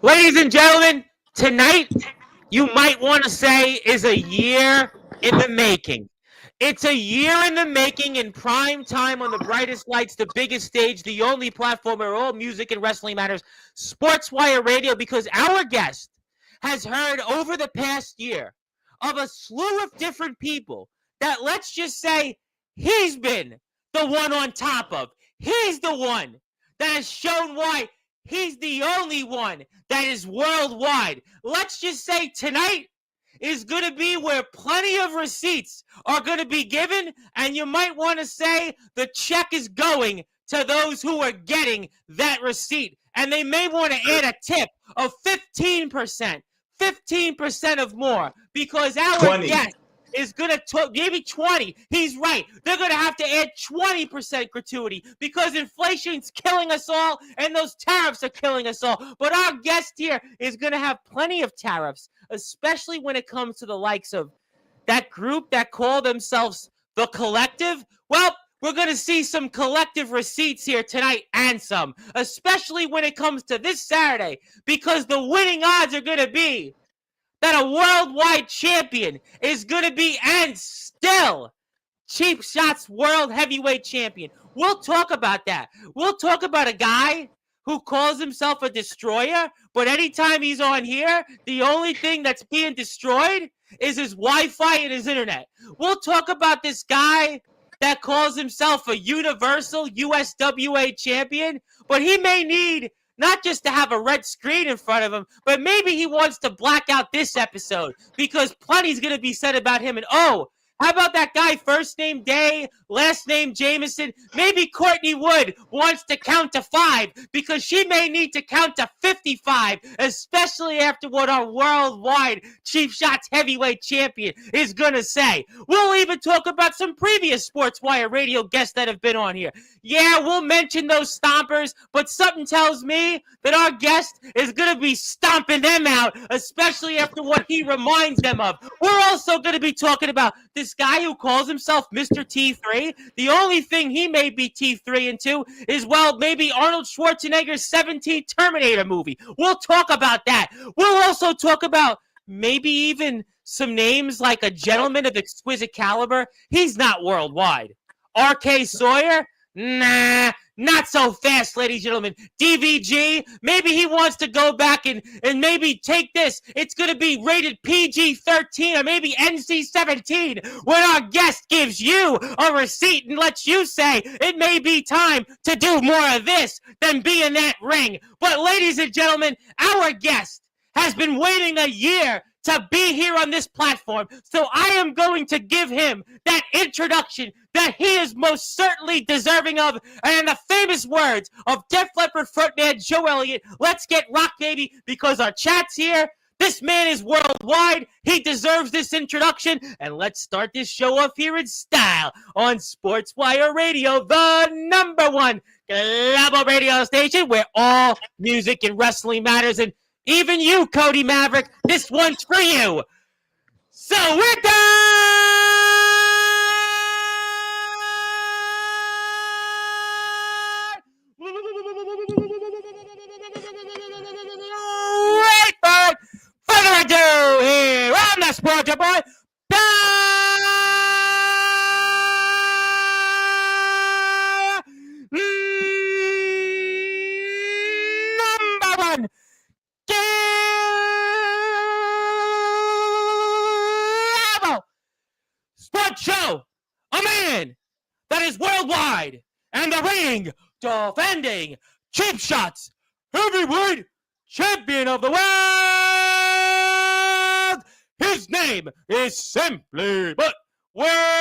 Ladies and gentlemen, tonight you might want to say is a year in the making. It's a year in the making in prime time on the brightest lights, the biggest stage, the only platform where all music and wrestling matters, Sportswire Radio, because our guest has heard over the past year of a slew of different people that, let's just say, he's been the one on top of. He's the one that has shown why he's the only one that is worldwide. Let's just say tonight is going to be where plenty of receipts are going to be given, and you might want to say the check is going to those who are getting that receipt. And they may want to add a tip of 15%, 15% of more, because our 20. guest is going to maybe 20. He's right. They're going to have to add 20% gratuity because inflation's killing us all and those tariffs are killing us all. But our guest here is going to have plenty of tariffs, especially when it comes to the likes of that group that call themselves the Collective. Well, we're going to see some collective receipts here tonight and some, especially when it comes to this Saturday, because the winning odds are going to be that a worldwide champion is going to be, and still, Cheap Shots World Heavyweight Champion. We'll talk about that. We'll talk about a guy who calls himself a destroyer, but anytime he's on here, the only thing that's being destroyed is his Wi-Fi and his internet. We'll talk about this guy that calls himself a Universal USWA champion, but he may need not just to have a red screen in front of him, but maybe he wants to black out this episode because plenty's going to be said about him. And how about that guy, first name Day, last name Jameson? Maybe Courtney Wood wants to count to 5 because she may need to count to 55, especially after what our worldwide Cheap Shots heavyweight champion is going to say. We'll even talk about some previous Sportswire Radio guests that have been on here. Yeah, we'll mention those stompers, but something tells me that our guest is going to be stomping them out, especially after what he reminds them of. We're also going to be talking about this guy who calls himself Mr. T3. The only thing he may be T3 into is, well, maybe Arnold Schwarzenegger's 17th Terminator movie. We'll talk about that. We'll also talk about maybe even some names like a gentleman of exquisite caliber. He's not worldwide. R.K. Sawyer? Nah, not so fast, ladies and gentlemen. DVG, maybe he wants to go back and maybe take this. It's going to be rated PG-13 or maybe NC-17 when our guest gives you a receipt and lets you say it may be time to do more of this than be in that ring. But ladies and gentlemen, our guest has been waiting a year to be here on this platform. So I am going to give him that introduction that he is most certainly deserving of. And in the famous words of Def Leppard frontman Joe Elliott, let's get rock, baby, because our chat's here. This man is worldwide. He deserves this introduction. And let's start this show off here in style on Sportswire Radio, the #1 global radio station where all music and wrestling matters. And even you, Cody Maverick, this one's for you. So we're done! Without further ado, here on the Sports Boy, #1 sports show, a man that is worldwide and the ring defending Cheap Shots heavyweight champion of the world. His name is simply but worldwide.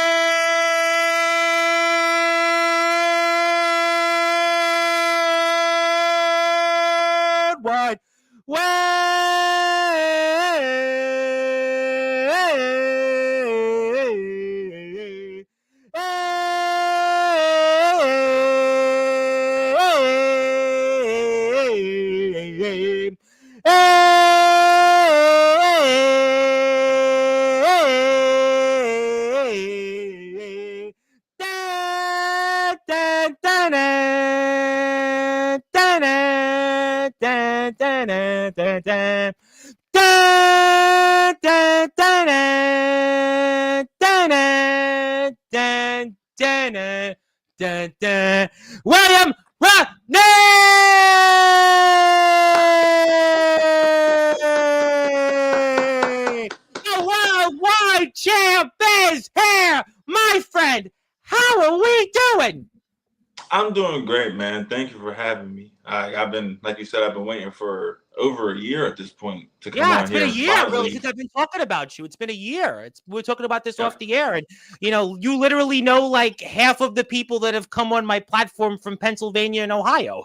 William Renee! The worldwide champ is here, my friend. How are we doing? I'm doing great, man. Thank you for having me. I've been, like you said, I've been waiting for over a year at this point to come Yeah, on it's been here a and year really finally. since I've been talking about you. It's been a year. We're talking about this Yeah, off the air, and you literally know like half of the people that have come on my platform from Pennsylvania and Ohio.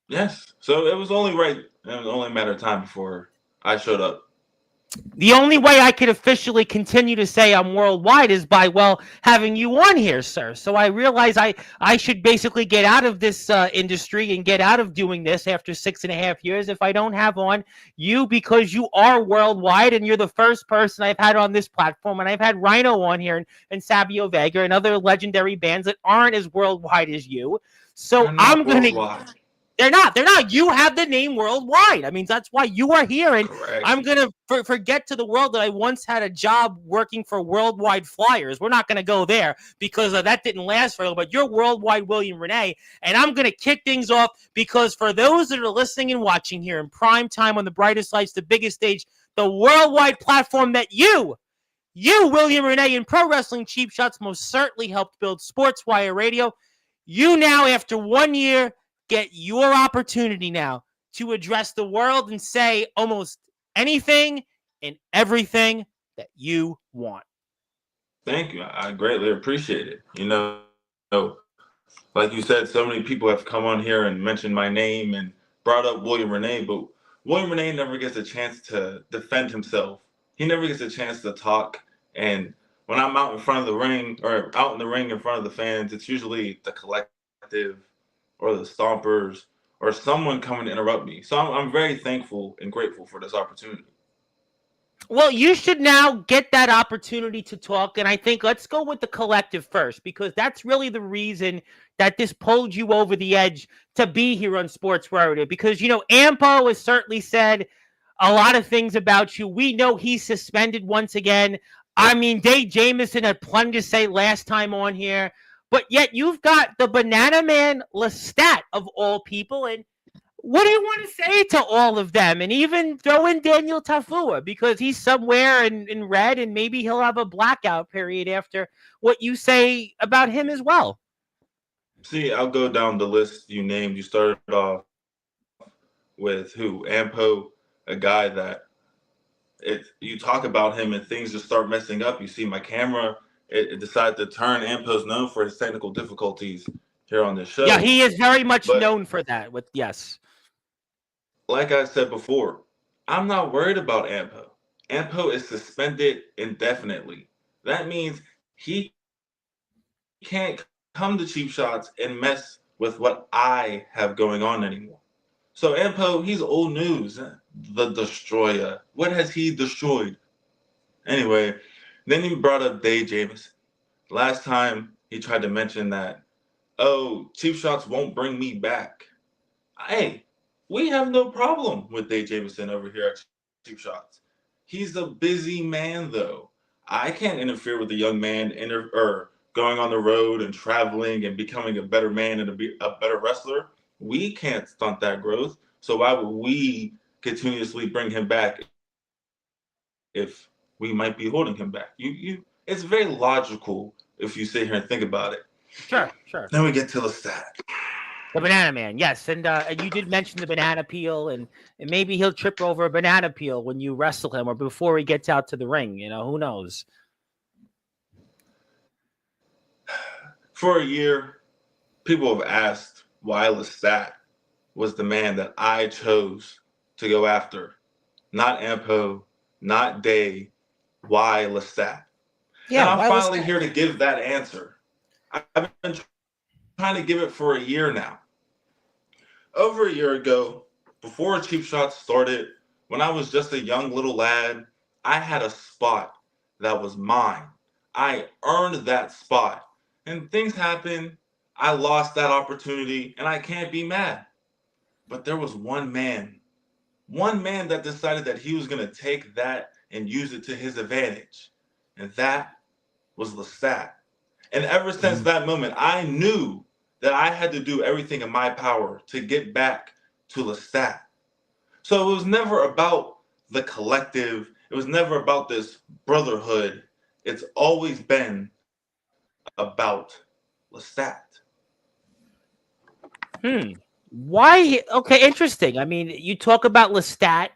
yes. So it was only right. It was only a matter of time before I showed up. The only way I could officially continue to say I'm worldwide is by, well, having you on here, sir. So I realize I should basically get out of this industry and get out of doing this after 6.5 years if I don't have on you, because you are worldwide and you're the first person I've had on this platform. And I've had Rhino on here and Sabio Vega and other legendary bands that aren't as worldwide as you. So They're I'm not going to worldwide. They're not. They're not. You have the name worldwide. I mean, that's why you are here. And Correct. I'm going to forget to the world that I once had a job working for Worldwide Flyers. We're not going to go there because that didn't last very long. But you're Worldwide William Renee. And I'm going to kick things off because for those that are listening and watching here in prime time on the brightest lights, the biggest stage, the worldwide platform that you, William Renee, in Pro Wrestling Cheap Shots most certainly helped build Sportswire Radio. You now, after 1 year, get your opportunity now to address the world and say almost anything and everything that you want. Thank you. I greatly appreciate it. Like you said, so many people have come on here and mentioned my name and brought up William Renee, but William Renee never gets a chance to defend himself. He never gets a chance to talk. And when I'm out in front of the ring or out in the ring in front of the fans, it's usually the collective or the stompers or someone coming to interrupt me. So I'm very thankful and grateful for this opportunity. Well, you should now get that opportunity to talk. And I think let's go with the collective first, because that's really the reason that this pulled you over the edge to be here on Sportswire. Because, Ampo has certainly said a lot of things about you. We know he's suspended once again. I mean, Dave Jamieson had plenty to say last time on here. But yet you've got the Banana Man Lestat of all people. And what do you want to say to all of them? And even throw in Daniel Tafua, because he's somewhere in red, and maybe he'll have a blackout period after what you say about him as well. See, I'll go down the list you named. You started off with who? Ampo, a guy that you talk about him and things just start messing up. You see my camera, it decided to turn. Ampo's known for his technical difficulties here on this show. Yeah, he is very much known for that. Yes. Like I said before, I'm not worried about Ampo. Ampo is suspended indefinitely. That means he can't come to Cheap Shots and mess with what I have going on anymore. So Ampo, he's old news. The Destroyer. What has he destroyed? Anyway, then he brought up Dave Jamieson. Last time he tried to mention that, Cheap Shots won't bring me back. Hey, we have no problem with Dave Jamieson over here at Cheap Shots. He's a busy man, though. I can't interfere with a young man going on the road and traveling and becoming a better man and a better wrestler. We can't stunt that growth. So why would we continuously bring him back if we might be holding him back? It's very logical if you sit here and think about it. Sure. Then we get to the stat. The Banana Man, yes. And you did mention the banana peel, and maybe he'll trip over a banana peel when you wrestle him or before he gets out to the ring. Who knows? For a year, people have asked why Lestat was the man that I chose to go after. Not Ampo, not Day. Why Lestat? Yeah, and I'm finally here to give that answer. I've been trying to give it for a year now. Over a year ago, before Cheap Shots started, when I was just a young little lad, I had a spot that was mine. I earned that spot. And things happened. I lost that opportunity, and I can't be mad. But there was one man One man that decided that he was going to take that and use it to his advantage. And that was Lestat. And ever since that moment, I knew that I had to do everything in my power to get back to Lestat. So it was never about the collective. It was never about this brotherhood. It's always been about Lestat. Why? Okay, interesting. I mean, you talk about Lestat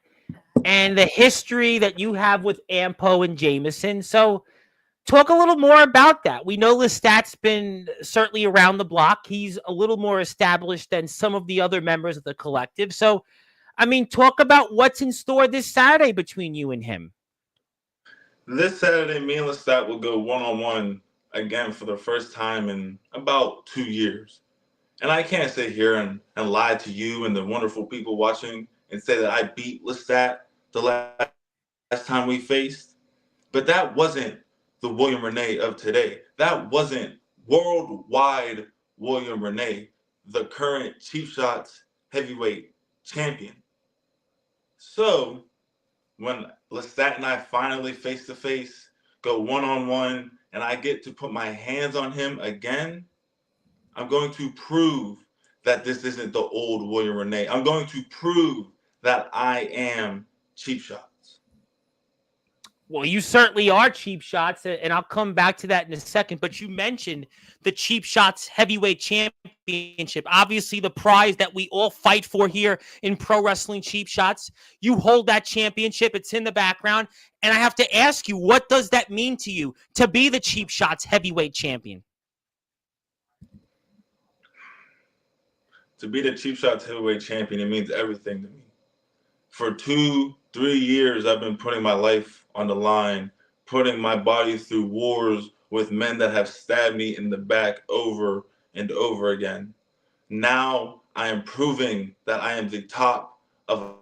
and the history that you have with Ampo and Jameson. So talk a little more about that. We know Lestat's been certainly around the block. He's a little more established than some of the other members of the collective. So, I mean, talk about what's in store this Saturday between you and him. This Saturday, me and Lestat will go one-on-one again for the first time in about 2 years. And I can't sit here and lie to you and the wonderful people watching and say that I beat Lestat the last time we faced. But that wasn't the William Renee of today. That wasn't worldwide William Renee, the current Cheap Shots heavyweight champion. So when Lestat and I finally face-to-face go one-on-one and I get to put my hands on him again, I'm going to prove that this isn't the old William Renee. I'm going to prove that I am Cheap Shots. Well, you certainly are Cheap Shots, and I'll come back to that in a second. But you mentioned the Cheap Shots Heavyweight Championship. Obviously, the prize that we all fight for here in Pro Wrestling Cheap Shots. You hold that championship. It's in the background. And I have to ask you, what does that mean to you to be the Cheap Shots Heavyweight Champion? To be the Cheap Shots Heavyweight Champion, it means everything to me. For 2-3 years, I've been putting my life on the line, putting my body through wars with men that have stabbed me in the back over and over again. Now I am proving that I am the top of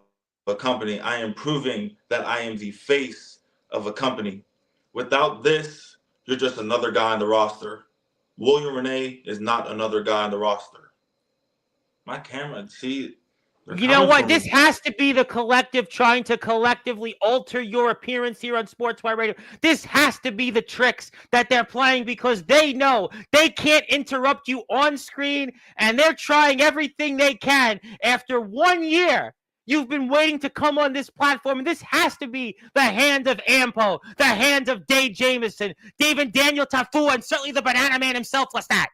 a company. I am proving that I am the face of a company. Without this, you're just another guy on the roster. William Renee is not another guy on the roster. My camera, see. You know what? This has to be the collective trying to collectively alter your appearance here on Sportswire Radio. This has to be the tricks that they're playing because they know they can't interrupt you on screen, and they're trying everything they can. After 1 year, you've been waiting to come on this platform, and this has to be the hand of Ampo, the hand of Dave Jameson, David Daniel Tafua, and certainly the Banana Man himself, Lestat.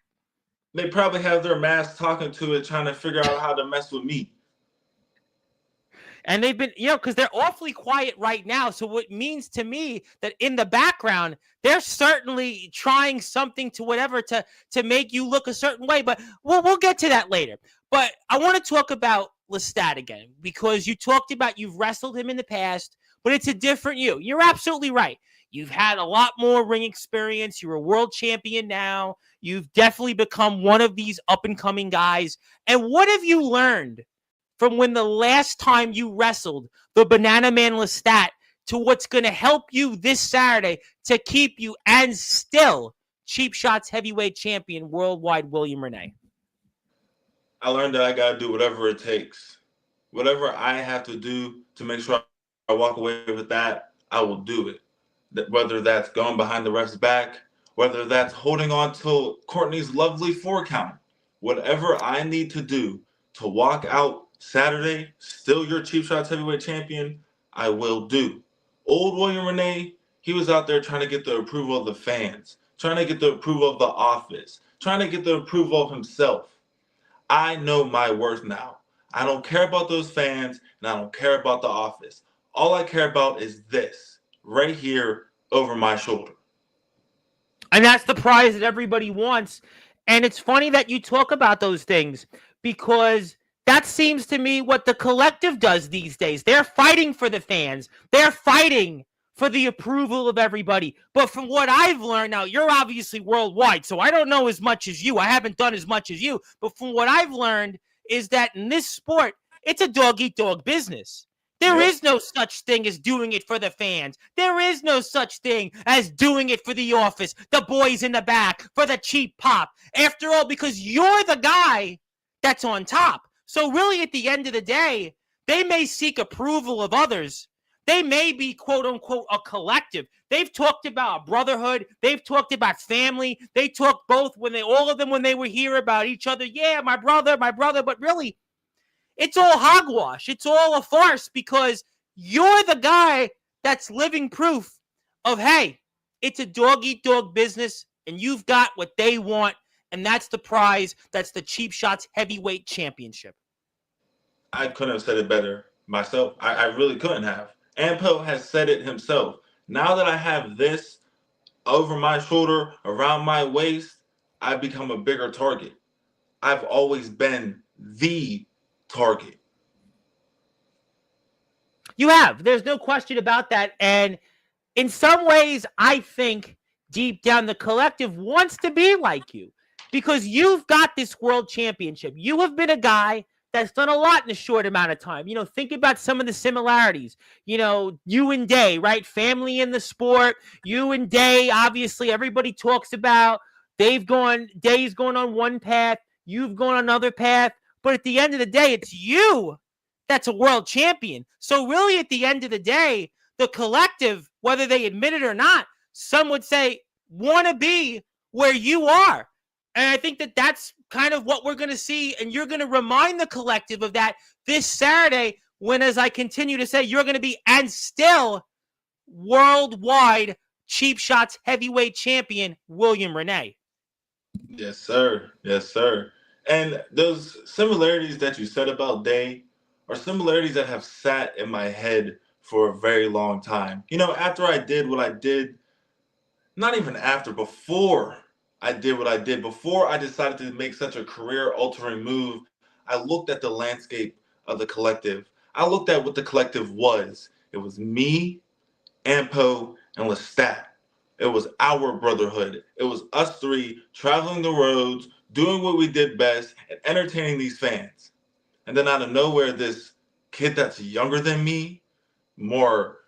They probably have their mask talking to it, trying to figure out how to mess with me. And they've been, because they're awfully quiet right now. So it means to me that in the background, they're certainly trying something to whatever to make you look a certain way. But we'll get to that later. But I want to talk about Lestat again, because you talked about you've wrestled him in the past, but it's a different you. You're absolutely right. You've had a lot more ring experience. You're a world champion now. You've definitely become one of these up-and-coming guys. And what have you learned from when the last time you wrestled the Banana Man Lestat to what's going to help you this Saturday to keep you and still Cheap Shots Heavyweight Champion worldwide William Renee? I learned that I got to do whatever it takes. Whatever I have to do to make sure I walk away with that, I will do it. Whether that's going behind the ref's back, whether that's holding on to Courtney's lovely 4 count, whatever I need to do to walk out Saturday, still your Cheap Shots Heavyweight Champion, I will do. Old William Renee, he was out there trying to get the approval of the fans, trying to get the approval of the office, trying to get the approval of himself. I know my worth now. I don't care about those fans, and I don't care about the office. All I care about is this, right here over my shoulder. And that's the prize that everybody wants. And it's funny that you talk about those things, because that seems to me what the collective does these days. They're fighting for the fans. They're fighting for the approval of everybody. But from what I've learned, now you're obviously worldwide, so I don't know as much as you. I haven't done as much as you. But from what I've learned is that in this sport, it's a dog-eat-dog business. There is no such thing as doing it for the fans. There is no such thing as doing it for the office, the boys in the back, for the cheap pop. After all, because you're the guy that's on top. So really, at the end of the day, They may seek approval of others. They may be, quote unquote, a collective. They've talked about brotherhood. They've talked about family. They talked both all of them when they were here about each other. Yeah, my brother. But really, it's all hogwash. It's all a farce because you're the guy that's living proof of, hey, it's a dog-eat-dog business, and you've got what they want, and that's the prize. That's the Cheap Shots Heavyweight Championship. I couldn't have said it better myself. I really couldn't have. Ampo has said it himself. Now that I have this over my shoulder, around my waist, I've become a bigger target. I've always been the target. You have. There's no question about that. And in some ways, I think deep down the collective wants to be like you because you've got this world championship. You have been a guy that's done a lot in a short amount of time. Think about some of the similarities. You and Day, right? Family in the sport. You and Day, obviously, everybody talks about. Day's going on one path. You've gone another path. But at the end of the day, it's you that's a world champion. So really, at the end of the day, the collective, whether they admit it or not, some would say, want to be where you are. And I think that that's kind of what we're going to see. And you're going to remind the collective of that this Saturday when, as I continue to say, you're going to be and still worldwide Cheap Shots heavyweight champion, William Renee. Yes, sir. Yes, sir. And those similarities that you said about Day are similarities that have sat in my head for a very long time. After I did what I did, not even after, before I did what I did, before I decided to make such a career-altering move, I looked at the landscape of the collective. I looked at what the collective was. It was me, Ampo, and Lestat. It was our brotherhood. It was us three traveling the roads, doing what we did best, and entertaining these fans. And then out of nowhere, this kid that's younger than me, more...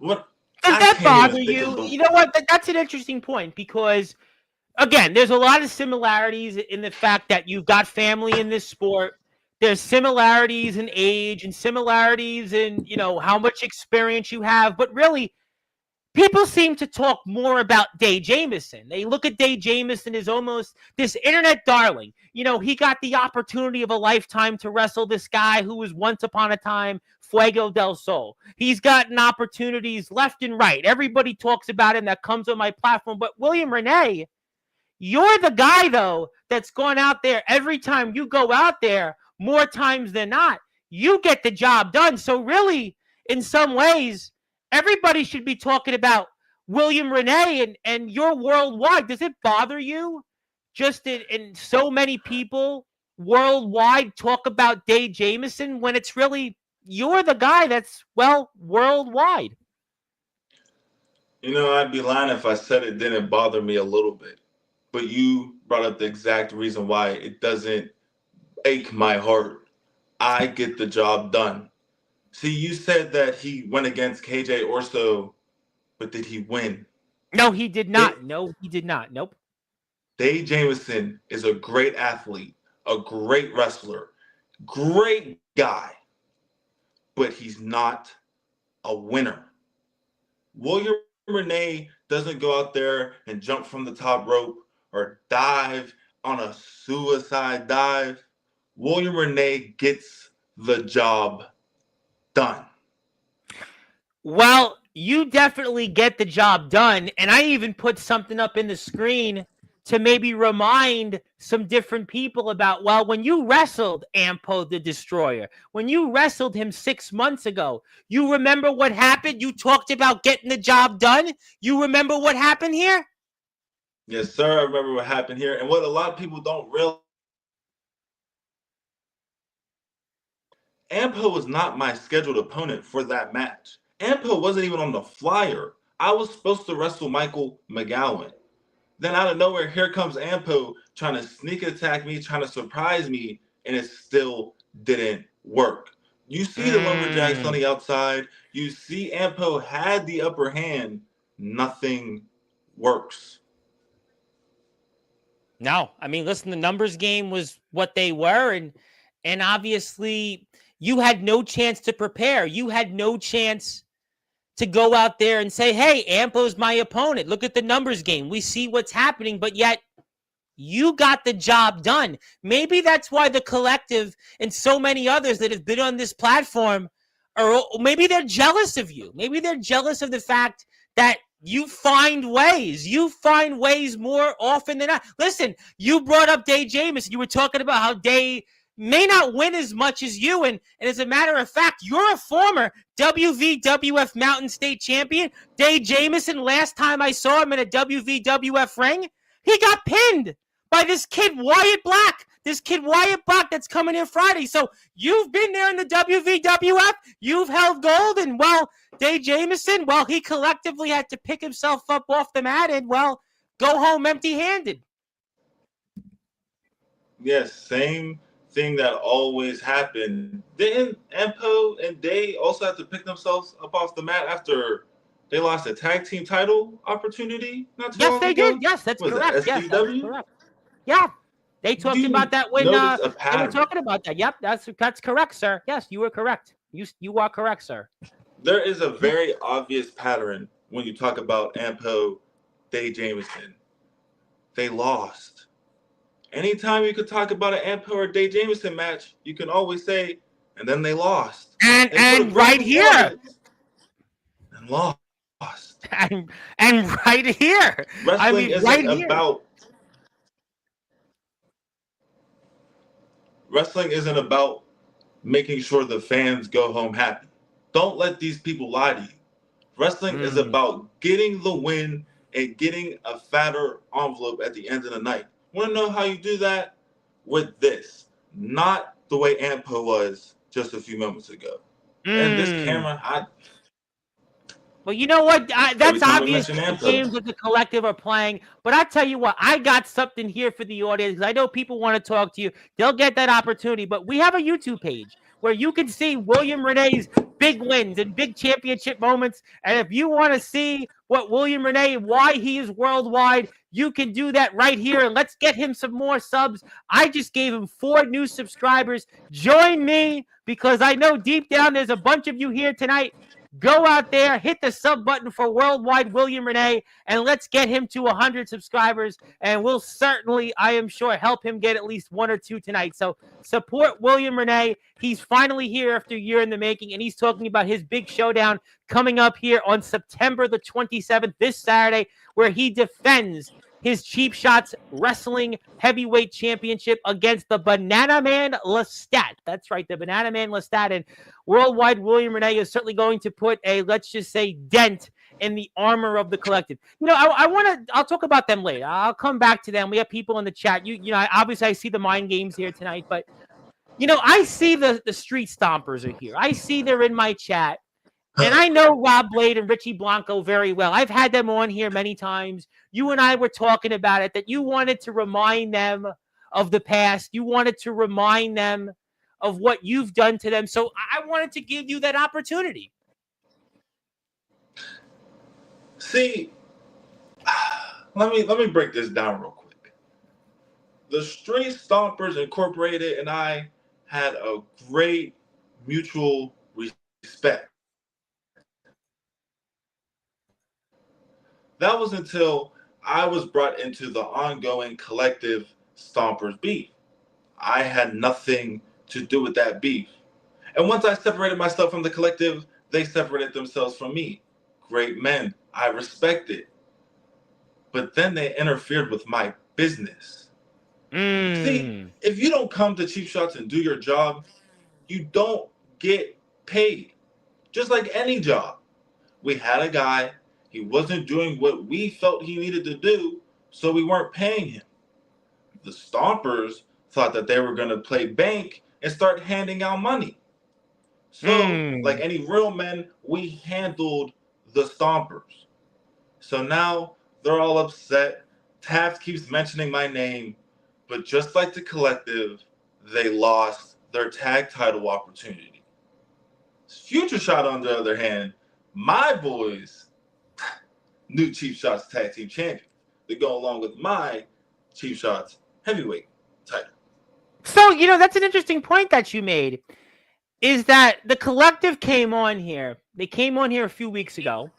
what? Does that bother you? You know what? That's an interesting point because, again, there's a lot of similarities in the fact that you've got family in this sport. There's similarities in age and similarities in, how much experience you have. But really, people seem to talk more about Day Jamison. They look at Day Jamison as almost this internet darling. He got the opportunity of a lifetime to wrestle this guy who was once upon a time Fuego del Sol. He's gotten opportunities left and right. Everybody talks about him that comes on my platform. But William Renee, you're the guy, though, that's gone out there every time you go out there, more times than not, you get the job done. So really, in some ways, everybody should be talking about William Renee and you're worldwide. Does it bother you just in so many people worldwide talk about Day Jamison when it's really you're the guy that's, worldwide? I'd be lying if I said it didn't bother me a little bit. But you brought up the exact reason why it doesn't ache my heart. I get the job done. See, you said that he went against KJ Orso, but did he win? No, he did not. He did not. Nope. Day Jamison is a great athlete, a great wrestler, great guy, but he's not a winner. William Renee doesn't go out there and jump from the top rope or dive on a suicide dive. William Renee gets the job done. Well, you definitely get the job done. And I even put something up in the screen to maybe remind some different people about, when you wrestled Ampo the Destroyer, when you wrestled him 6 months ago, you remember what happened? You talked about getting the job done. You remember what happened here? Yes, sir. I remember what happened here. And what a lot of people don't realize, Ampo was not my scheduled opponent for that match. Ampo wasn't even on the flyer. I was supposed to wrestle Michael McGowan. Then out of nowhere, here comes Ampo trying to sneak attack me, trying to surprise me, and it still didn't work. You see the Lumberjacks on the outside. You see Ampo had the upper hand. Nothing works. No, I mean, listen, the numbers game was what they were, and And obviously, you had no chance to prepare. You had no chance to go out there and say, hey, Ampo's my opponent. Look at the numbers game. We see what's happening, but yet you got the job done. Maybe that's why the collective and so many others that have been on this platform maybe they're jealous of you. Maybe they're jealous of the fact that you find ways. You find ways more often than not. Listen, you brought up Day Jamison. You were talking about how Day may not win as much as you. And as a matter of fact, you're a former WVWF Mountain State champion. Day Jamison, last time I saw him in a WVWF ring, he got pinned by this kid Wyatt Black. This kid Wyatt Black that's coming in Friday. So you've been there in the WVWF. You've held gold. And, well, Day Jamison, well, he collectively had to pick himself up off the mat and, well, go home empty-handed. Yes, same thing that always happened. Didn't Ampo and Day also have to pick themselves up off the mat after they lost a tag team title opportunity not too Yes, long they ago? did. Yes, that's Was correct. it Yes, that's SCW? correct. Yeah. They talked about that when they were talking about that. Yep, that's correct, sir. Yes, you were correct. You are correct, sir. There is a very obvious pattern when you talk about Ampo, Day Jamison. They lost. Anytime you could talk about an Ampo or Day Jamison match, you can always say, and then they lost. And right here. And lost. And right here. Wrestling isn't about making sure the fans go home happy. Don't let these people lie to you. Wrestling is about getting the win and getting a fatter envelope at the end of the night. Want to know how you do that? With this. Not the way Ampo was just a few moments ago. And this camera, well, you know what? That's obvious the games that the collective are playing. But I tell you what, I got something here for the audience. I know people want to talk to you. They'll get that opportunity. But we have a YouTube page where you can see William Renee's big wins and big championship moments. And if you want to see what William Renee, why he is worldwide, you can do that right here. And let's get him some more subs. I just gave him 4 new subscribers. Join me, because I know deep down there's a bunch of you here tonight. Go out there, hit the sub button for Worldwide William Renee, and let's get him to 100 subscribers. And we'll certainly, I am sure, help him get at least 1 or 2 tonight. So support William Renee. He's finally here after a year in the making, and he's talking about his big showdown coming up here on September the 27th, this Saturday, where he defends his Cheap Shots Wrestling Heavyweight Championship against the Banana Man Lestat. That's right, the Banana Man Lestat. And Worldwide William Renee is certainly going to put a, let's just say, dent in the armor of the collective. You know, I'll talk about them later. I'll come back to them. We have people in the chat. You know, obviously I see the mind games here tonight, but, you know, I see the Street Stompers are here. I see they're in my chat. And I know Rob Blade and Richie Blanco very well. I've had them on here many times. You and I were talking about it, that you wanted to remind them of the past. You wanted to remind them of what you've done to them. So I wanted to give you that opportunity. See, let me break this down real quick. The Street Stompers Incorporated and I had a great mutual respect. That was until I was brought into the ongoing collective Stompers beef. I had nothing to do with that beef. And once I separated myself from the collective, they separated themselves from me. Great men. I respect it. But then they interfered with my business. See, if you don't come to Cheap Shots and do your job, you don't get paid. Just like any job. We had a guy. He wasn't doing what we felt he needed to do, so we weren't paying him. The Stompers thought that they were going to play bank and start handing out money. So, like any real men, we handled the Stompers. So now they're all upset. Taft keeps mentioning my name, but just like the collective, they lost their tag title opportunity. Future Shot, on the other hand, my boys, new Cheap Shots Tag Team Champions. They go along with my Cheap Shots Heavyweight title. So, that's an interesting point that you made, is that the collective came on here. They came on here a few weeks ago,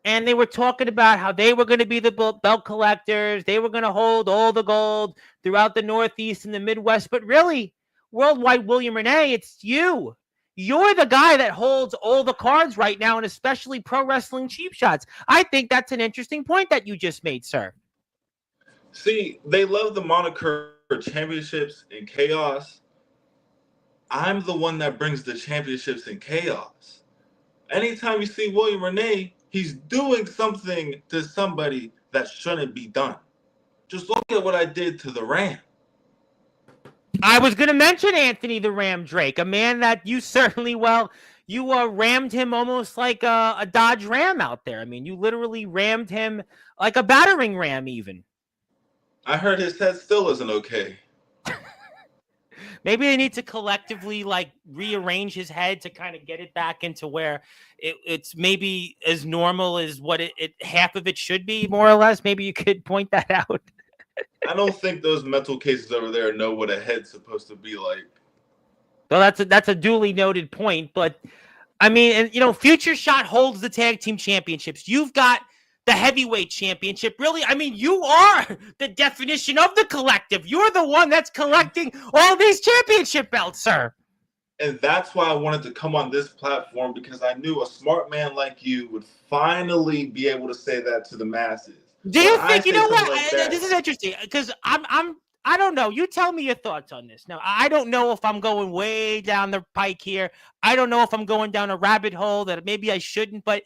and they were talking about how they were going to be the belt collectors. They were going to hold all the gold throughout the Northeast and the Midwest. But really, worldwide William Renee, it's you. You're the guy that holds all the cards right now, and especially pro wrestling cheap shots. I think that's an interesting point that you just made, sir. See, they love the moniker championships in chaos. I'm the one that brings the championships in chaos. Anytime you see William Renee, he's doing something to somebody that shouldn't be done. Just look at what I did to the Ram. I was going to mention Anthony the Ram Drake, a man that you certainly, you rammed him almost like a Dodge Ram out there. I mean, you literally rammed him like a battering ram even. I heard his head still isn't okay. Maybe they need to collectively rearrange his head to kind of get it back into where it's maybe as normal as what it half of it should be, more or less. Maybe you could point that out. I don't think those mental cases over there know what a head's supposed to be like. Well, that's a duly noted point. But I mean, and Future Shot holds the tag team championships. You've got the heavyweight championship. Really, I mean, you are the definition of the collective. You're the one that's collecting all these championship belts, sir. And that's why I wanted to come on this platform, because I knew a smart man like you would finally be able to say that to the masses. Do you think, what? This is interesting, because I don't know. You tell me your thoughts on this. Now, I don't know if I'm going way down the pike here. I don't know if I'm going down a rabbit hole that maybe I shouldn't, but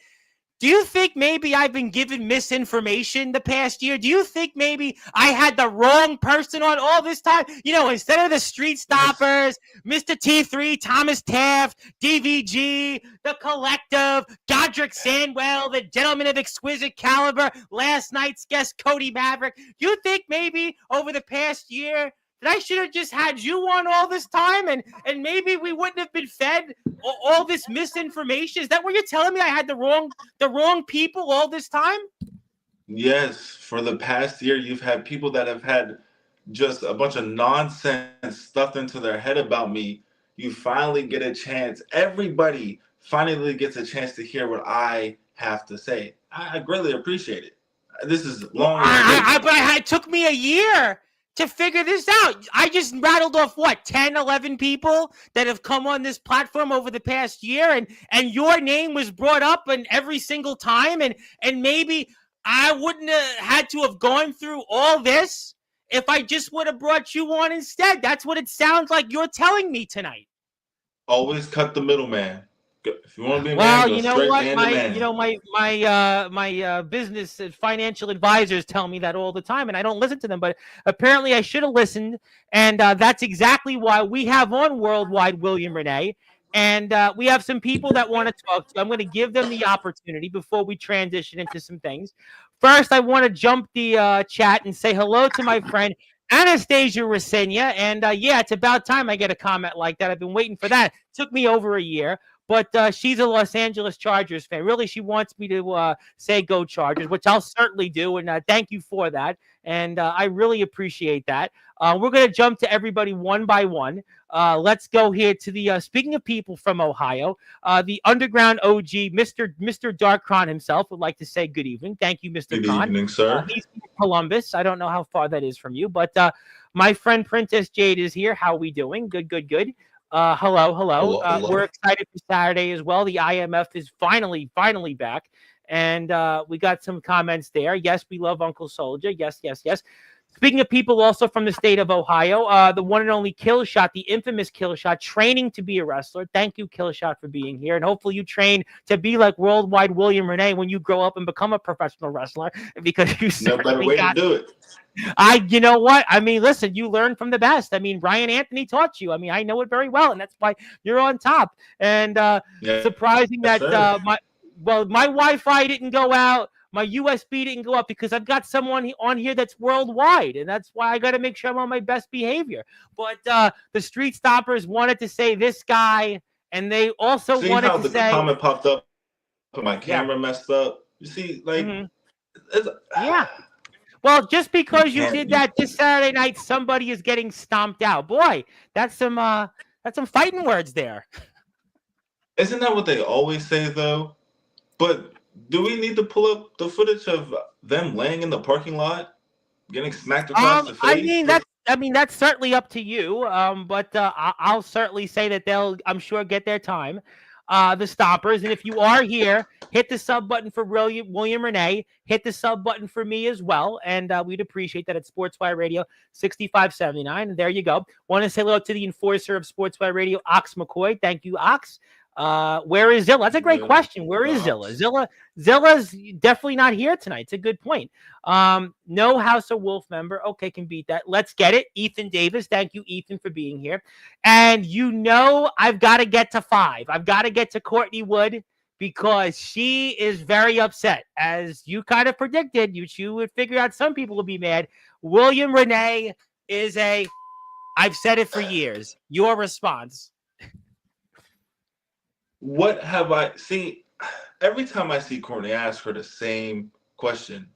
do you think maybe I've been given misinformation the past year? Do you think maybe I had the wrong person on all this time? Instead of the Street Stoppers, Mr. T3, Thomas Taft, DVG, the Collective, Godric Sandwell, the Gentleman of Exquisite Caliber, last night's guest, Cody Maverick. Do you think maybe over the past year that I should have just had you on all this time, and maybe we wouldn't have been fed all this misinformation? Is that what you're telling me? I had the wrong people all this time? Yes. For the past year, you've had people that have had just a bunch of nonsense stuffed into their head about me. You finally get a chance. Everybody finally gets a chance to hear what I have to say. I greatly appreciate it. This is long. But it took me a year to figure this out. I just rattled off 10, 11 people that have come on this platform over the past year, and your name was brought up in every single time, and maybe I wouldn't have had to have gone through all this if I just would have brought you on instead. That's what it sounds like you're telling me tonight. Always cut the middleman. If you want to be a well, man, go you know straight what? man to man. My business and financial advisors tell me that all the time, and I don't listen to them. But apparently, I should have listened, and that's exactly why we have on Worldwide William Renee, and we have some people that want to talk to. I'm going to give them the opportunity before we transition into some things. First, I want to jump the chat and say hello to my friend Anastasia Resenia, and it's about time I get a comment like that. I've been waiting for that. It took me over a year. But she's a Los Angeles Chargers fan. Really, she wants me to say go Chargers, which I'll certainly do. And thank you for that. And I really appreciate that. We're going to jump to everybody one by one. Let's go here to the, speaking of people from Ohio, the Underground OG, Mr. Darkron himself would like to say good evening. Thank you, Mr. Kron. Good evening, sir. He's from Columbus. I don't know how far that is from you, but my friend Princess Jade is here. How are we doing? Good. Hello. We're excited for Saturday as well. The IMF is finally back. And we got some comments there. Yes, we love Uncle Soldier. Yes. Speaking of people also from the state of Ohio, the one and only Killshot, the infamous Killshot, training to be a wrestler. Thank you, Killshot, for being here. And hopefully you train to be like Worldwide William Renee when you grow up and become a professional wrestler, because you no better way to do it. You know what? I mean, listen, you learn from the best. I mean, Ryan Anthony taught you. I mean, I know it very well, and that's why you're on top. And surprising that my Wi-Fi didn't go out, my USB didn't go up, because I've got someone on here that's worldwide, and that's why I got to make sure I'm on my best behavior. But the Street Stoppers wanted to say this guy, and they also wanted to say. See how the comment popped up, but my camera messed up? You see, like, yeah. Well, just You because you can't did be. that this Saturday night, somebody is getting stomped out. Boy, that's some fighting words there. Isn't that what they always say though? But do we need to pull up the footage of them laying in the parking lot, getting smacked across the I face? mean that's certainly up to you. But I'll certainly say that they'll, I'm sure, get their time. The Stompers, and if you are here, hit the sub button for William Renee. Hit the sub button for me as well, and we'd appreciate that at Sportswire Radio 6579. And there you go. Want to say hello to the enforcer of Sportswire Radio, Ox McCoy. Thank you, Ox. Where is Zilla? That's a great Yeah, question. Where is Zilla? Zilla's definitely not here tonight. It's a good point. No House of Wolf member. Okay, can beat that. Let's get it. Ethan Davis. Thank you, Ethan, for being here. And I've got to get to 5. I've got to get to Courtney Wood because she is very upset. As you kind of predicted, you would figure out some people would be mad. William Renee is I've said it for years. Your response. What have I see? Every time I see Courtney, I ask her the same question.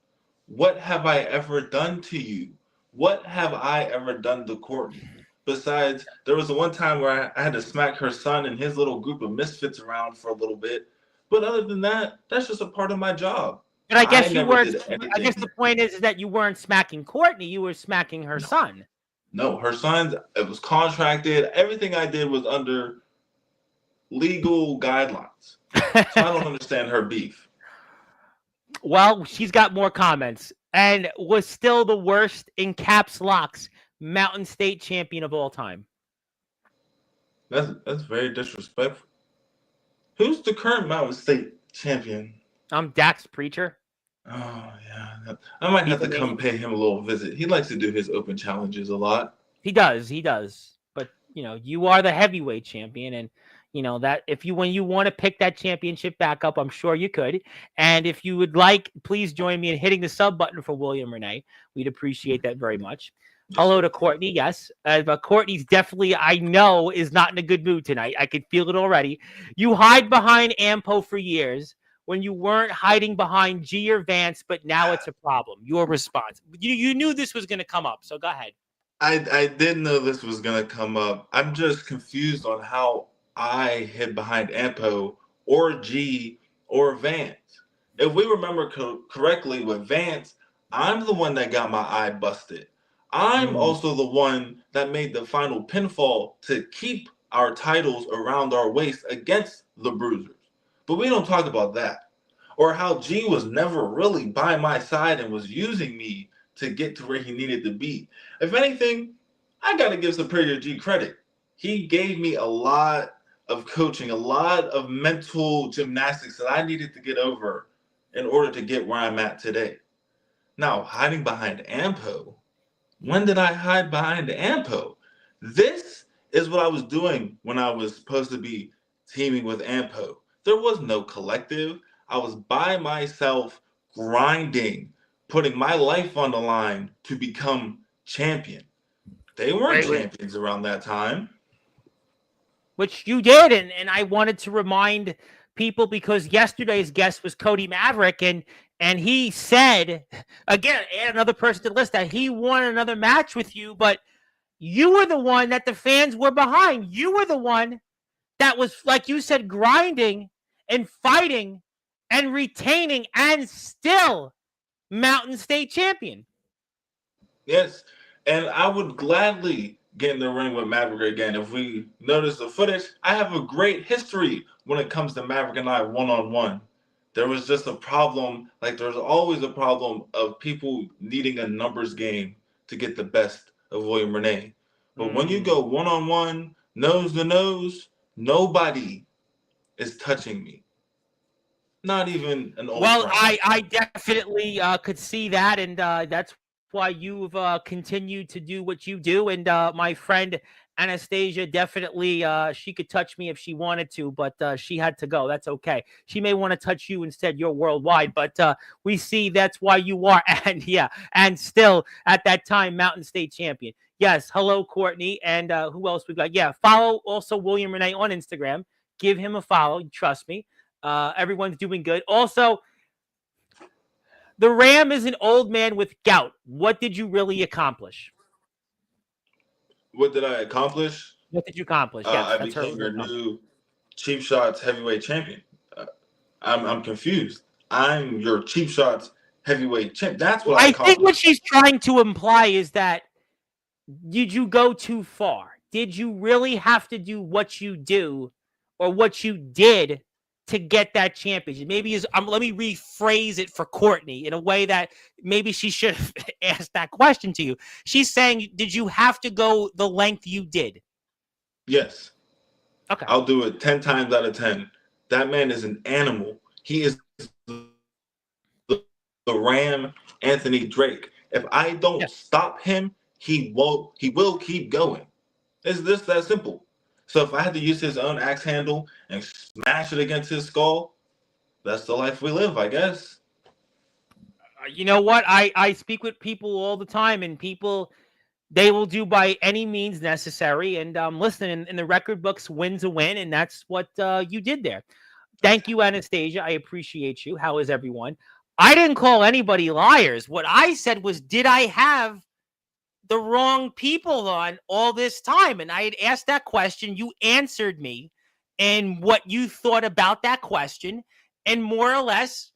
What have I ever done to you? What have I ever done to Courtney? Besides, there was the one time where I had to smack her son and his little group of misfits around for a little bit. But other than that, that's just a part of my job. But I guess I you never weren't. did I guess anything. the point is that you weren't smacking Courtney. You were smacking her son. No, her son's, it was contracted. Everything I did was under legal guidelines. So I don't understand her beef. Well, she's got more comments and was still the worst in caps locks Mountain State champion of all time. That's very disrespectful. Who's the current Mountain State champion? I'm Dax Preacher. Oh yeah, I might have to come pay him a little visit. He likes to do his open challenges a lot. He does. But you are the heavyweight champion, and that when you want to pick that championship back up, I'm sure you could. And if you would like, please join me in hitting the sub button for William Renee. We'd appreciate that very much. Hello to Courtney. Yes, but Courtney's definitely, I know, is not in a good mood tonight. I can feel it already. You hide behind Ampo for years when you weren't hiding behind G or Vance, but now it's a problem. Your response. You knew this was going to come up, so go ahead. I did know this was going to come up. I'm just confused on how I hid behind Ampo or G or Vance. If we remember correctly with Vance, I'm the one that got my eye busted. I'm also the one that made the final pinfall to keep our titles around our waist against the Bruisers. But we don't talk about that. Or how G was never really by my side and was using me to get to where he needed to be. If anything, I got to give Superior G credit. He gave me a lot of coaching, a lot of mental gymnastics that I needed to get over in order to get where I'm at today. Now, hiding behind Ampo, when did I hide behind Ampo? This is what I was doing when I was supposed to be teaming with Ampo. There was no collective. I was by myself grinding, putting my life on the line to become champion. They weren't champions around that time. Which you did, and I wanted to remind people because yesterday's guest was Cody Maverick, and he said, again, add another person to the list, that he won another match with you, but you were the one that the fans were behind. You were the one that was, like you said, grinding and fighting and retaining and still Mountain State champion. Yes, and I would gladly get in the ring with Maverick again. If we notice the footage, I have a great history when it comes to Maverick and I one-on-one. There was just a problem, like there's always a problem of people needing a numbers game to get the best of William Renee. But when you go one-on-one, nose to nose, nobody is touching me. Not even an old friend. I definitely could see that, and that's why you've continued to do what you do. And my friend Anastasia, definitely, she could touch me if she wanted to, but she had to go. That's okay. She may want to touch you instead. You're worldwide, but we see that's why you are. And yeah, and still at that time, Mountain State champion. Yes. Hello, Courtney. And who else we got? Yeah. Follow also William Renee on Instagram. Give him a follow. Trust me. Everyone's doing good. Also, The Ram is an old man with gout. What did you really accomplish? What did I accomplish? What did you accomplish? Yes, I that's her. became your new Cheap Shots heavyweight champion. I'm confused. I'm your Cheap Shots heavyweight champ. That's what I I think what accomplished. she's trying to imply is that did you go too far? Did you really have to do what you do or what you did to get that championship? Maybe let me rephrase it for Courtney in a way that maybe she should have asked that question to you. She's saying, did you have to go the length you did? Yes. Okay. I'll do it 10 times out of 10. That man is an animal. He is the Ram Anthony Drake. If I don't stop him, he will keep going. It's just that simple. So if I had to use his own axe handle and smash it against his skull, that's the life we live, I guess. You know what? I speak with people all the time, and people, they will do by any means necessary. And listen, in the record books, win's a win, and that's what you did there. Thank you, Anastasia. I appreciate you. How is everyone? I didn't call anybody liars. What I said was, did I have the wrong people on all this time? And I had asked that question. You answered me and what you thought about that question. And more or less,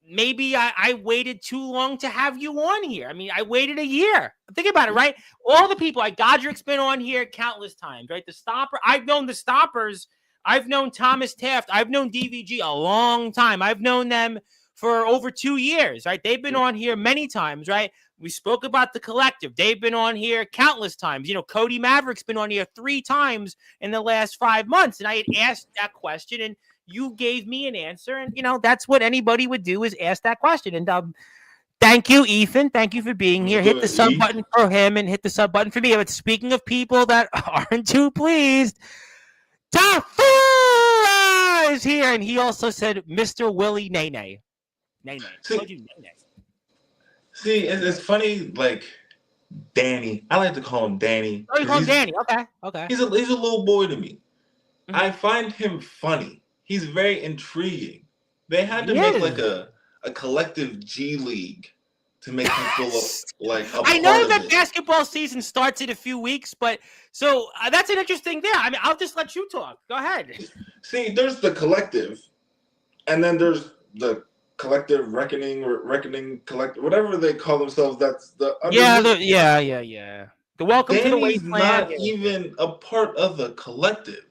maybe I waited too long to have you on here. I mean, I waited a year. Think about it, right? All the people, like Godric's been on here countless times, right? The Stopper, I've known the Stoppers. I've known Thomas Taft. I've known DVG a long time. I've known them for over 2 years, right? They've been on here many times, right? We spoke about the collective. They've been on here countless times. You know, Cody Maverick's been on here 3 times in the last 5 months. And I had asked that question and you gave me an answer. And, you know, that's what anybody would do is ask that question. And thank you, Ethan. Thank you for being here. Hit the sub button for him and hit the sub button for me. But speaking of people that aren't too pleased, Tafura is here. And he also said, Mr. Willie Nene. Nene. See, it's funny, like Danny. I like to call him Danny. Oh, you call him Danny. Okay. He's a little boy to me. Mm-hmm. I find him funny. He's very intriguing. They had to make like a collective G League to make him feel like a I know that basketball season starts in a few weeks, but so that's an interesting thing. I mean, I'll just let you talk. Go ahead. See, there's the collective, and then there's the collective reckoning collective, whatever they call themselves. That's the yeah. The welcome Danny's to the wasteland. Not even a part of the collective,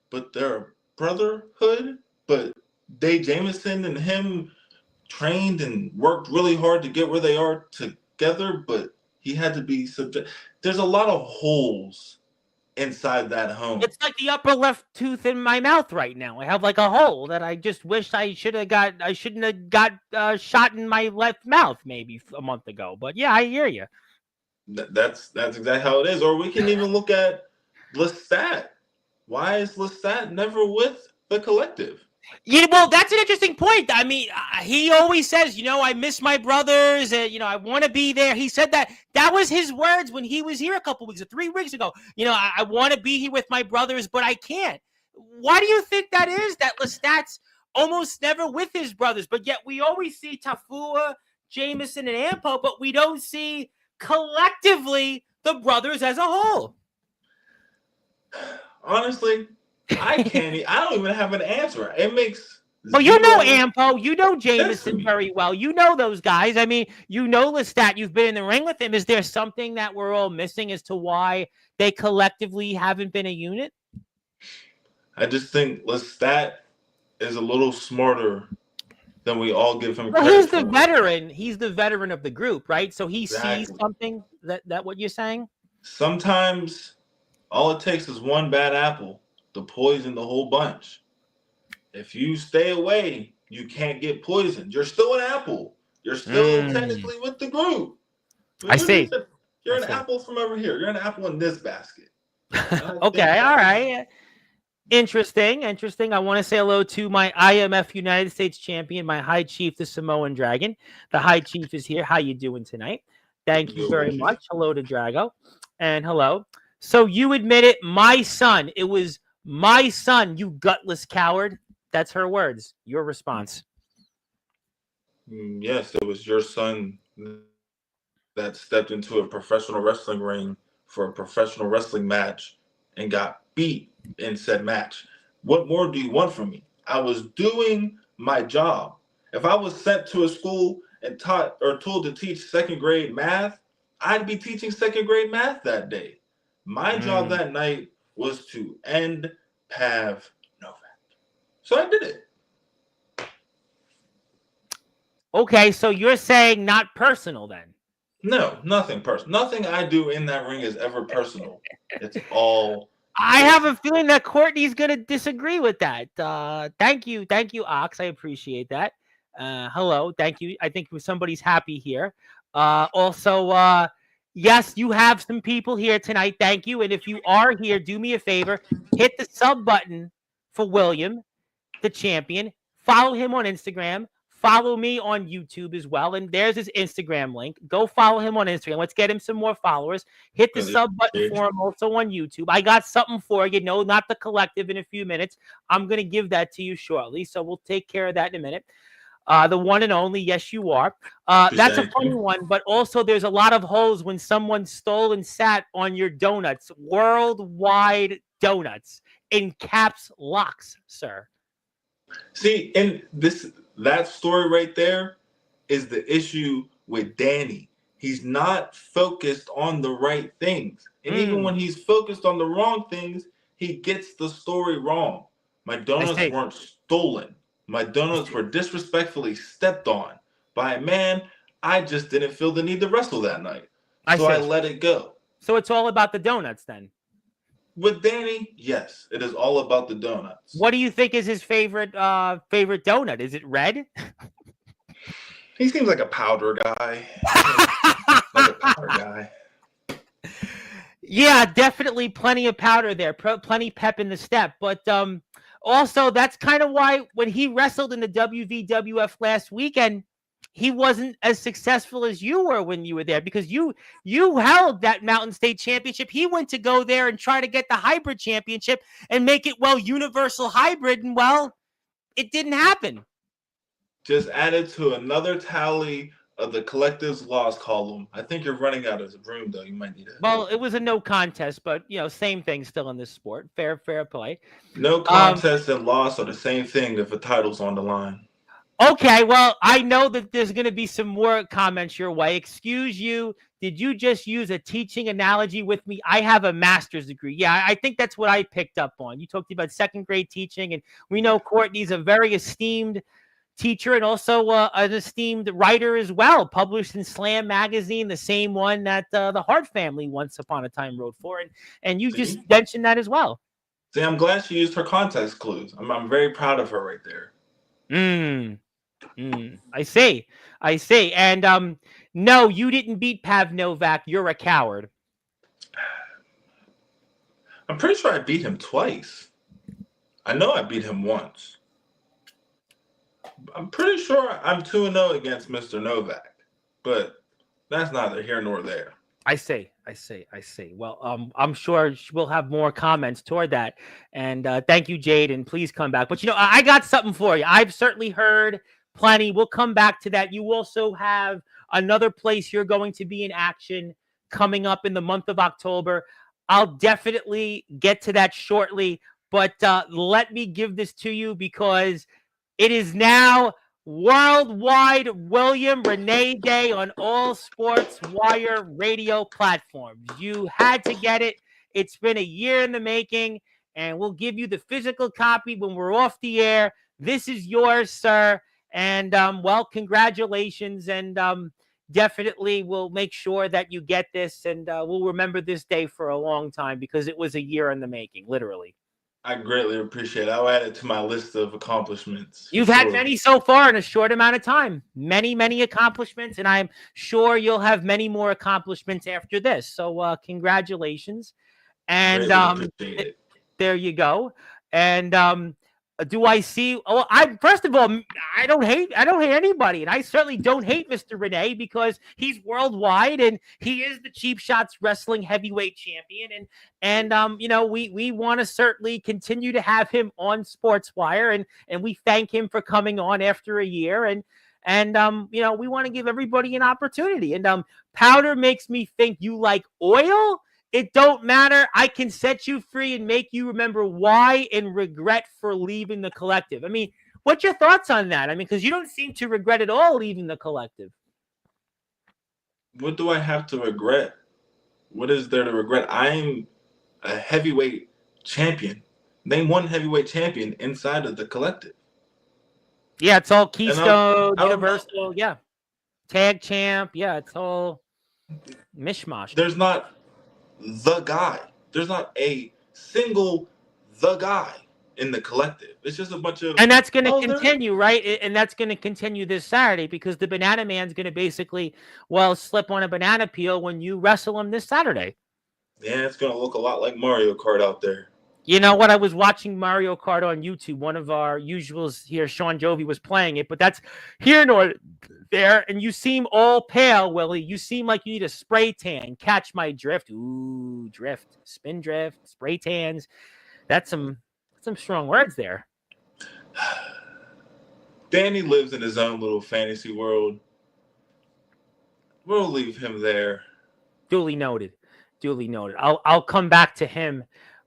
but they're a brotherhood. But Dave Jameson and him trained and worked really hard to get where they are together, but he had to be subject. There's a lot of holes inside that home. It's like the upper left tooth in my mouth right now. I have like a hole that I just wish I shouldn't have got shot in my left mouth maybe a month ago. But yeah, I hear you. That's exactly how it is. Or we can even look at Lestat. Why is Lestat never with the collective? Yeah, well, that's an interesting point. I mean, he always says, you know, I miss my brothers, and you know, I want to be there. He said that was his words when he was here a couple weeks or 3 weeks ago. You know, I want to be here with my brothers, but I can't. Why do you think that is? That Lestat's almost never with his brothers, but yet we always see Tafua, Jameson, and Ampo, but we don't see collectively the brothers as a whole. Honestly, I don't even have an answer. It makes. Well, you know Ampo, you know Jameson very well. You know those guys. I mean, you know Lestat. You've been in the ring with him. Is there something that we're all missing as to why they collectively haven't been a unit? I just think Lestat is a little smarter than we all give him credit. Well, he's the veteran. He's the veteran of the group, right? So he sees something. That what you're saying? Sometimes all it takes is one bad apple to poison the whole bunch. If you stay away, you can't get poisoned. You're still an apple. You're still technically with the group. I see. You're an apple from over here. You're an apple in this basket. Okay, all right. Interesting. I want to say hello to my IMF United States champion, my High Chief, the Samoan Dragon. The High Chief is here. How you doing tonight? Thank you very much. Hello to Drago. And hello. So you admitted my son. It was my son, you gutless coward. That's her words. Your response. Yes, it was your son that stepped into a professional wrestling ring for a professional wrestling match and got beat in said match. What more do you want from me? I was doing my job. If I was sent to a school and taught or told to teach second grade math, I'd be teaching second grade math that day. My job Mm. that night was to end Pav Novak. So I did it. Okay, so you're saying not personal then? No, nothing personal. Nothing I do in that ring is ever personal. It's all I have a business. feeling that Courtney's going to disagree with that. Thank you, Ox. I appreciate that. Hello, thank you. I think somebody's happy here. Also, yes, you have some people here tonight. Thank you. And if you are here, do me a favor, hit the sub button for William, the champion. Follow him on Instagram. Follow me on YouTube as well. And there's his Instagram link. Go follow him on Instagram. Let's get him some more followers. Hit the sub button for him also on YouTube. I got something for you. No, not the collective in a few minutes. I'm going to give that to you shortly. So we'll take care of that in a minute. The one and only, yes, you are. That's a funny one, but also there's a lot of holes when someone stole and sat on your donuts. Worldwide donuts in caps locks, sir. See, and that story right there is the issue with Danny. He's not focused on the right things. And even when he's focused on the wrong things, he gets the story wrong. My donuts weren't stolen. My donuts were disrespectfully stepped on by a man I just didn't feel the need to wrestle that night. So I let it go. So it's all about the donuts then? With Danny, yes, it is all about the donuts. What do you think is his favorite donut? Is it red? He seems like a powder guy. Like a powder guy. Yeah, definitely plenty of powder there. Plenty pep in the step. But also, that's kind of why when he wrestled in the WWF last weekend, he wasn't as successful as you were when you were there, because you held that Mountain State Championship. He went to go there and try to get the Hybrid Championship and make it, Universal Hybrid, and, it didn't happen. Just added to another tally of the collective's loss column. I think you're running out of room, though. You might need it. Well, it was a no contest, but, same thing still in this sport. Fair play. No contest and loss are the same thing if a title's on the line. Okay, well, I know that there's going to be some more comments your way. Excuse you. Did you just use a teaching analogy with me? I have a master's degree. Yeah, I think that's what I picked up on. You talked about second grade teaching, and we know Courtney's a very esteemed teacher and also an esteemed writer as well, published in Slam magazine, the same one that the Hart family once upon a time wrote for. And you just mentioned that as well. See, I'm glad she used her context clues. I'm very proud of her right there. I see. And no, you didn't beat Pav Novak. You're a coward. I'm pretty sure I beat him twice. I know I beat him once. I'm pretty sure I'm 2-0 against Mr. Novak, but that's neither here nor there. I see. Well, I'm sure we'll have more comments toward that. And thank you, Jade, and please come back. But, I got something for you. I've certainly heard plenty. We'll come back to that. You also have another place you're going to be in action coming up in the month of October. I'll definitely get to that shortly, but let me give this to you because it is now Worldwide William Renee Day on all Sportswire radio platforms. You had to get it. It's been a year in the making, and we'll give you the physical copy when we're off the air. This is yours, sir. And, congratulations. And definitely we'll make sure that you get this, and we'll remember this day for a long time because it was a year in the making, literally. I greatly appreciate it. I'll add it to my list of accomplishments. You've had many so far in a short amount of time. Many, many accomplishments, and I'm sure you'll have many more accomplishments after this. So congratulations. And there you go. And do I see? Oh, first of all, I don't hate anybody, and I certainly don't hate Mr. Renee because he's worldwide and he is the Cheap Shots Wrestling Heavyweight Champion, and we want to certainly continue to have him on Sportswire, and we thank him for coming on after a year, And, we want to give everybody an opportunity. And powder makes me think you like oil. It don't matter. I can set you free and make you remember why and regret for leaving the collective. I mean, what's your thoughts on that? I mean, because you don't seem to regret at all leaving the collective. What do I have to regret? What is there to regret? I'm a heavyweight champion. Name one heavyweight champion inside of the collective. Yeah, it's all Keystone, I don't Universal, yeah. Tag champ, yeah, it's all mishmash. There's not the guy. There's not a single the guy in the collective. It's just a bunch of... And that's going to continue, right? And that's going to continue this Saturday because the Banana Man's going to basically, slip on a banana peel when you wrestle him this Saturday. Yeah, it's going to look a lot like Mario Kart out there. You know what? I was watching Mario Kart on YouTube. One of our usuals here, Sean Jovi, was playing it, but that's here nor there. And you seem all pale, Willie. You seem like you need a spray tan. Catch my drift. Ooh, drift, spin drift, spray tans. That's some strong words there. Danny lives in his own little fantasy world. We'll leave him there. Duly noted. I'll come back to him.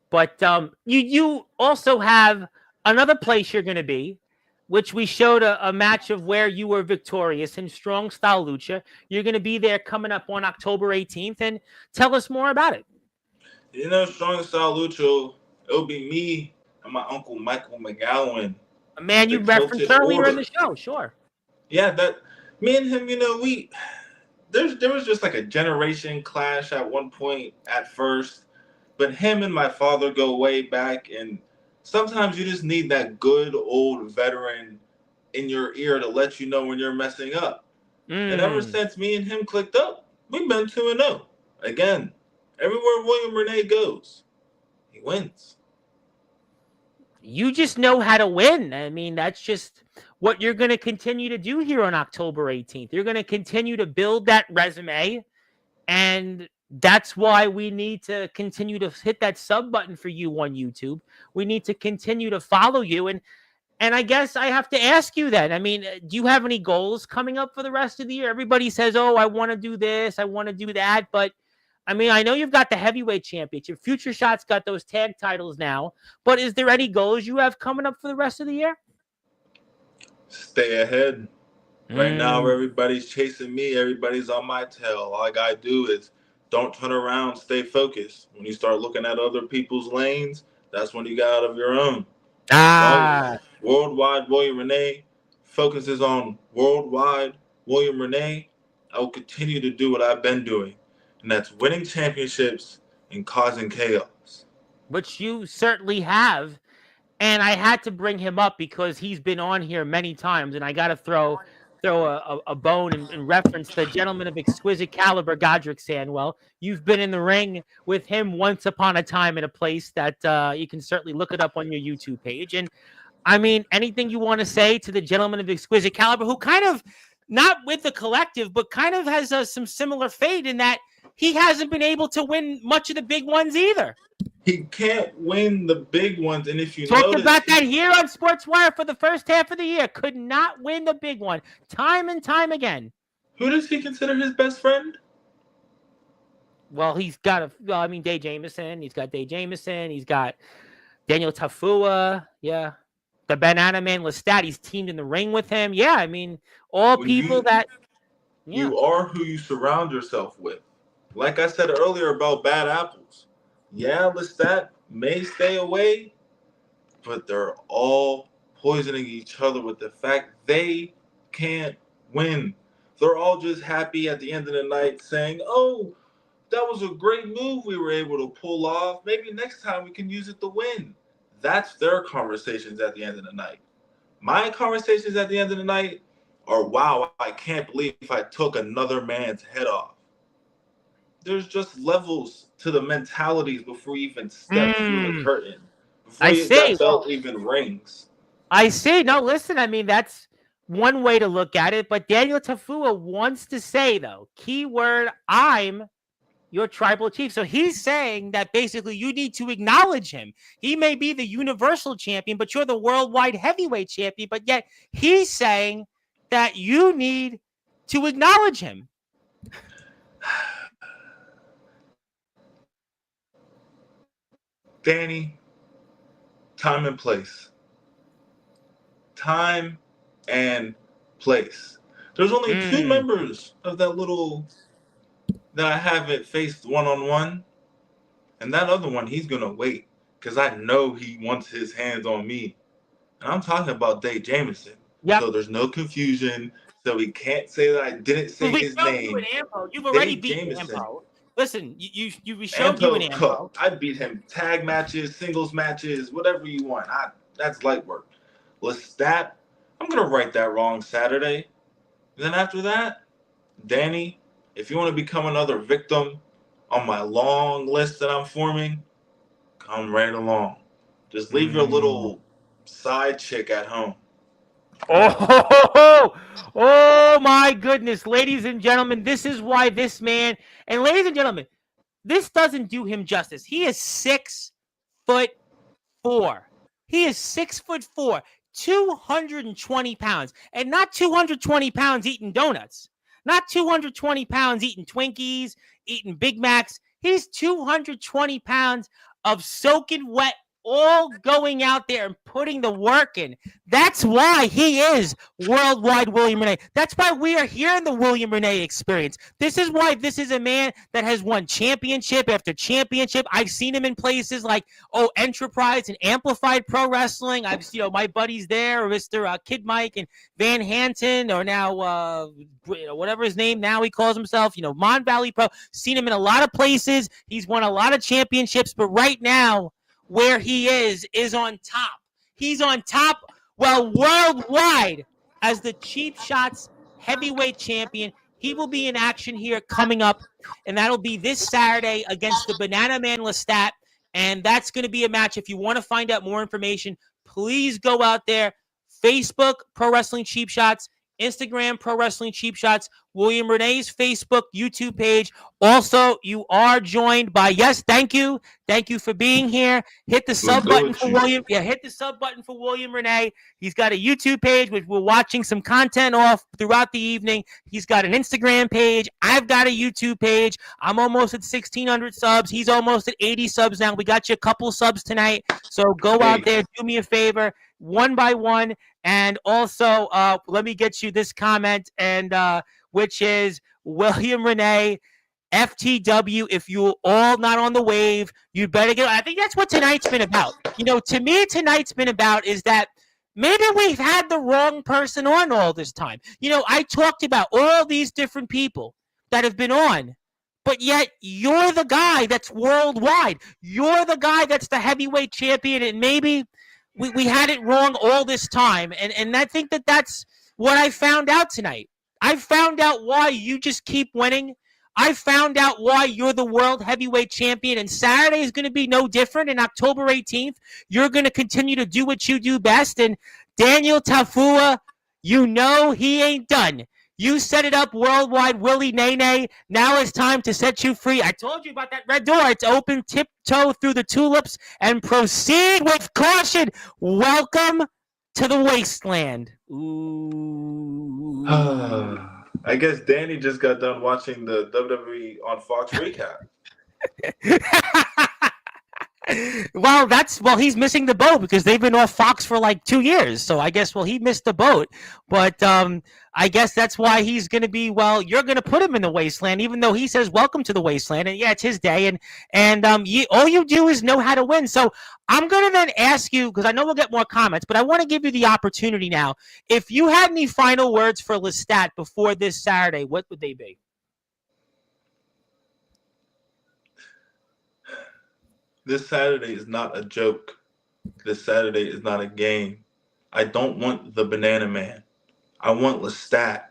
But you also have another place you're going to be, which we showed a match of where you were victorious in Strong Style Lucha. You're going to be there coming up on October 18th. And tell us more about it. Strong Style Lucha, it'll be me and my uncle Michael McGowan. A man you referenced earlier in the show, sure. Yeah, that me and him, there was just like a generation clash at one point at first. But him and my father go way back, and sometimes you just need that good old veteran in your ear to let you know when you're messing up. And ever since me and him clicked up, we've been 2-0. Again, everywhere William Renee goes, he wins. You just know how to win. I mean, that's just what you're going to continue to do here on October 18th. You're going to continue to build that resume, and that's why we need to continue to hit that sub button for you on YouTube. We need to continue to follow you. And I guess I have to ask you then, I mean, do you have any goals coming up for the rest of the year? Everybody says, oh, I want to do this, I want to do that. But I mean, I know you've got the heavyweight championship. Future Shot's got those tag titles now. But is there any goals you have coming up for the rest of the year? Stay ahead. Right now, everybody's chasing me. Everybody's on my tail. All I got to do is don't turn around, stay focused. When you start looking at other people's lanes, that's when you got out of your own. Worldwide William Renee focuses on worldwide William Renee. I will continue to do what I've been doing, and that's winning championships and causing chaos. Which you certainly have. And I had to bring him up because he's been on here many times, and I got to throw a bone and reference the gentleman of exquisite caliber, Godric Sandwell. You've been in the ring with him once upon a time in a place that you can certainly look it up on your YouTube page. And I mean, anything you want to say to the gentleman of exquisite caliber, who kind of, not with the collective, but kind of has some similar fate in that he hasn't been able to win much of the big ones either. He can't win the big ones, and if you talked about that here on Sportswire for the first half of the year, could not win the big one, time and time again. Who does he consider his best friend? Well, he's got Day Jameson. He's got Day Jameson. He's got Daniel Tafua. Yeah, the Banana Man Lestat. He's teamed in the ring with him. Yeah, I mean, you are who you surround yourself with. Like I said earlier about bad apples. Yeah, Lestat may stay away, but they're all poisoning each other with the fact they can't win. They're all just happy at the end of the night saying, oh, that was a great move we were able to pull off. Maybe next time we can use it to win. That's their conversations at the end of the night. My conversations at the end of the night are, wow, I can't believe I took another man's head off. There's just levels to the mentalities before you even step through the curtain. Before that belt even rings. I see. No, listen, I mean, that's one way to look at it. But Daniel Tafua wants to say, though, keyword, I'm your tribal chief. So he's saying that basically you need to acknowledge him. He may be the universal champion, but you're the worldwide heavyweight champion. But yet he's saying that you need to acknowledge him? Danny, time and place. Time and place. There's only two members of that I haven't faced one-on-one, and that other one, he's going to wait because I know he wants his hands on me. And I'm talking about Dave Jameson. Yep. So there's no confusion. So he can't say that I didn't say his name. You've already Dave beaten Jameson. Ampo. Listen, we showed you an Ampo. I beat him tag matches, singles matches, whatever you want. That's light work. Lestat, I'm going to right that wrong Saturday. Then after that, Danny, if you want to become another victim on my long list that I'm forming, come right along. Just leave your little side chick at home. Oh my goodness, ladies and gentlemen, this is why this man, and ladies and gentlemen, this doesn't do him justice. He is 6'4". He is 6'4", 220 pounds, and not 220 pounds eating donuts, not 220 pounds eating Twinkies, eating Big Macs. He's 220 pounds of soaking wet, all going out there and putting the work in. That's why he is worldwide William Renee. That's why we are here in the William Renee experience. This is why this is a man that has won championship after championship. I've seen him in places like Enterprise and Amplified Pro Wrestling. I've my buddies there, Mr. Kid Mike and Van Hansen, or now whatever his name now he calls himself, Mon Valley Pro. Seen him in a lot of places. He's won a lot of championships, but right now, where he is on top. He's on top, worldwide as the Cheap Shots heavyweight champion. He will be in action here coming up, and that'll be this Saturday against the Banana Man Lestat, and that's going to be a match. If you want to find out more information, please go out there. Facebook, Pro Wrestling Cheap Shots. Instagram, Pro Wrestling Cheap Shots, William Renee's Facebook, YouTube page. Also, you are joined by, yes, thank you. Thank you for being here. Hit the sub button for William. Yeah, hit the sub button for William Renee. He's got a YouTube page, which we're watching some content off throughout the evening. He's got an Instagram page. I've got a YouTube page. I'm almost at 1,600 subs. He's almost at 80 subs now. We got you a couple subs tonight. So go out there, do me a favor, one by one. And also, let me get you this comment, and which is William Renee, FTW. If you're all not on the wave, you better get. I think that's what tonight's been about. To me, tonight's been about is that maybe we've had the wrong person on all this time. I talked about all these different people that have been on, but yet you're the guy that's worldwide. You're the guy that's the heavyweight champion, and maybe we had it wrong all this time. And I think that's what I found out tonight. I found out why you just keep winning. I found out why you're the world heavyweight champion, and Saturday is going to be no different. And October 18th, you're going to continue to do what you do best. And Daniel Tafua, he ain't done. You set it up worldwide, Willie Nene. Now it's time to set you free. I told you about that red door. It's open, tiptoe through the tulips, and proceed with caution. Welcome to the wasteland. Ooh. I guess Danny just got done watching the WWE on Fox recap. He's missing the boat because they've been off Fox for like 2 years. So I guess, he missed the boat. But I guess that's why he's going to be, you're going to put him in the wasteland, even though he says, welcome to the wasteland. And yeah, it's his day. And all you do is know how to win. So I'm going to then ask you, because I know we'll get more comments, but I want to give you the opportunity now. If you had any final words for Lestat before this Saturday, what would they be? This Saturday is not a joke. This Saturday is not a game. I don't want the Banana Man. I want Lestat.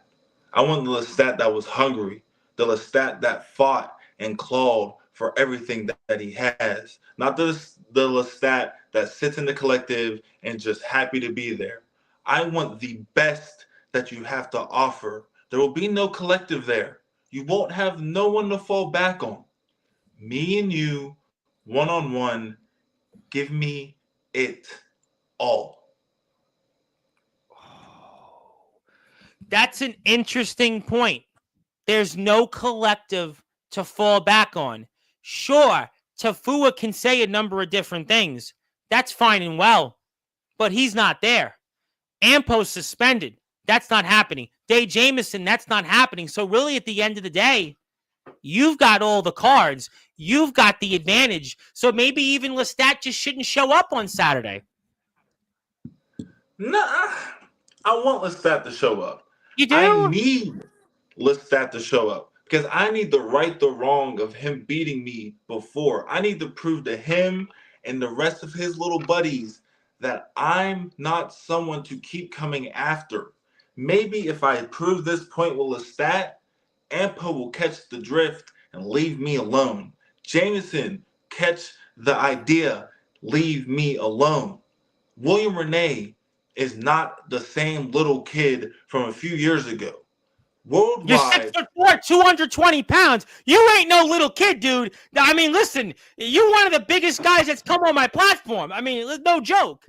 I want the Lestat that was hungry. The Lestat that fought and clawed for everything that he has. Not the Lestat that sits in the collective and just happy to be there. I want the best that you have to offer. There will be no collective there. You won't have no one to fall back on. Me and you, one-on-one, give me it all. That's an interesting point. There's no collective to fall back on. Sure, Tafua can say a number of different things. That's fine and well, but he's not there. Ampo's suspended. That's not happening. Day Jamison, that's not happening. So really, at the end of the day, you've got all the cards. You've got the advantage. So maybe even Lestat just shouldn't show up on Saturday. Nah, I want Lestat to show up. You do? I need Lestat to show up because I need to right the wrong of him beating me before. I need to prove to him and the rest of his little buddies that I'm not someone to keep coming after. Maybe if I prove this point with Lestat, Ampo will catch the drift and leave me alone. Jameson, catch the idea, leave me alone. William Renee is not the same little kid from a few years ago. Worldwide, You're 6'4", 220 pounds. You ain't no little kid, dude. I mean, listen, you're one of the biggest guys that's come on my platform. I mean, no joke.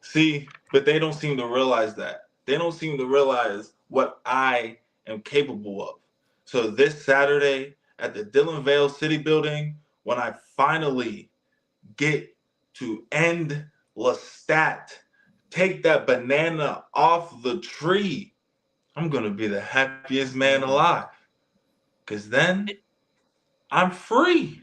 See, but they don't seem to realize that. They don't seem to realize what I am capable of. So this Saturday at the Dillon Vale City Building, when I finally get to end Lestat, take that banana off the tree, I'm going to be the happiest man alive. Because then I'm free.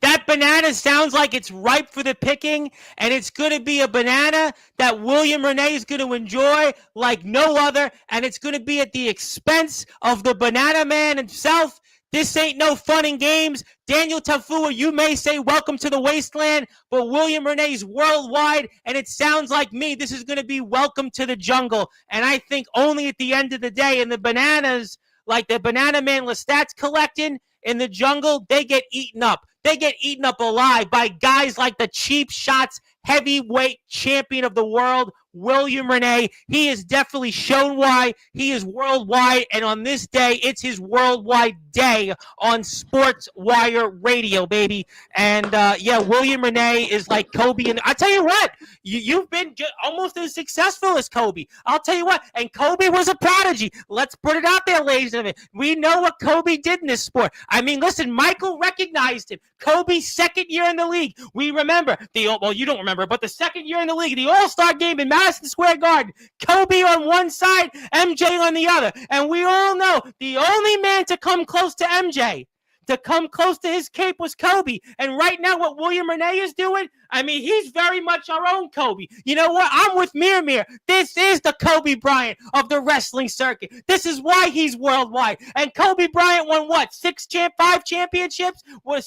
That banana sounds like it's ripe for the picking, and it's going to be a banana that William Renee is going to enjoy like no other, and it's going to be at the expense of the banana man himself. This ain't no fun and games. Daniel Tafua, you may say welcome to the wasteland, but William Renee's worldwide, and it sounds like me, this is going to be welcome to the jungle. And I think only at the end of the day, and the bananas, like the banana man Lestat's collecting in the jungle, they get eaten up. They get eaten up alive by guys like the cheap shots heavyweight champion of the world, William Renee. He has definitely shown why he is worldwide, and on this day, it's his worldwide day on Sportswire Radio, baby. And yeah, William Renee is like Kobe. And I tell you what, you've been almost as successful as Kobe. I'll tell you what, and Kobe was a prodigy. Let's put it out there, ladies and gentlemen. We know what Kobe did in this sport. I mean, listen, Michael recognized him. Kobe's second year in the league. We remember well, you don't remember, but the second year in the league, the All-Star game in Madison Square Garden, Kobe on one side, MJ on the other. And we all know the only man to come close to MJ, to come close to his cape, was Kobe. And right now, what William Renee is doing, I mean, he's very much our own Kobe. You know what? I'm with Mir. This is the Kobe Bryant of the wrestling circuit. This is why he's worldwide. And Kobe Bryant won what? 5 championships? What,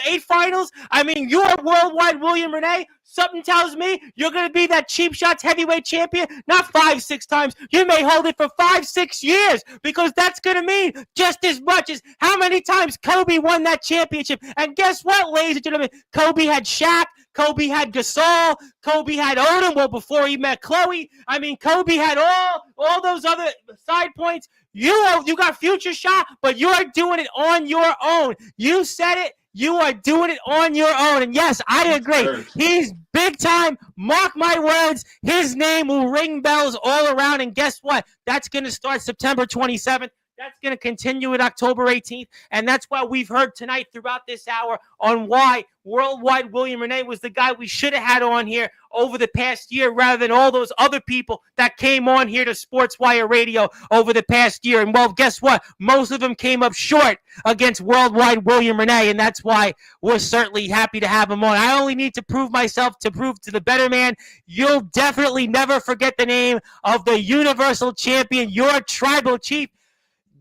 8 finals? I mean, you're worldwide William Renee. Something tells me you're going to be that cheap shots heavyweight champion, not 5-6 times. You may hold it for 5-6 years, because that's going to mean just as much as how many times Kobe won that championship. And guess what, ladies and gentlemen? Kobe had Shaq. Kobe had Gasol. Kobe had Odom. Well, before he met Chloe. I mean, Kobe had all those other side points. You got future shot, but you're doing it on your own. You said it. You are doing it on your own. And yes, I agree. He's big time. Mark my words. His name will ring bells all around. And guess what? That's going to start September 27th. That's going to continue at October 18th. And that's why we've heard tonight throughout this hour on why worldwide William Renee was the guy we should have had on here over the past year, rather than all those other people that came on here to Sportswire Radio over the past year. And well, guess what? Most of them came up short against worldwide William Renee. And that's why we're certainly happy to have him on. I only need to prove myself to prove to the better man. You'll definitely never forget the name of the Universal Champion, your tribal chief,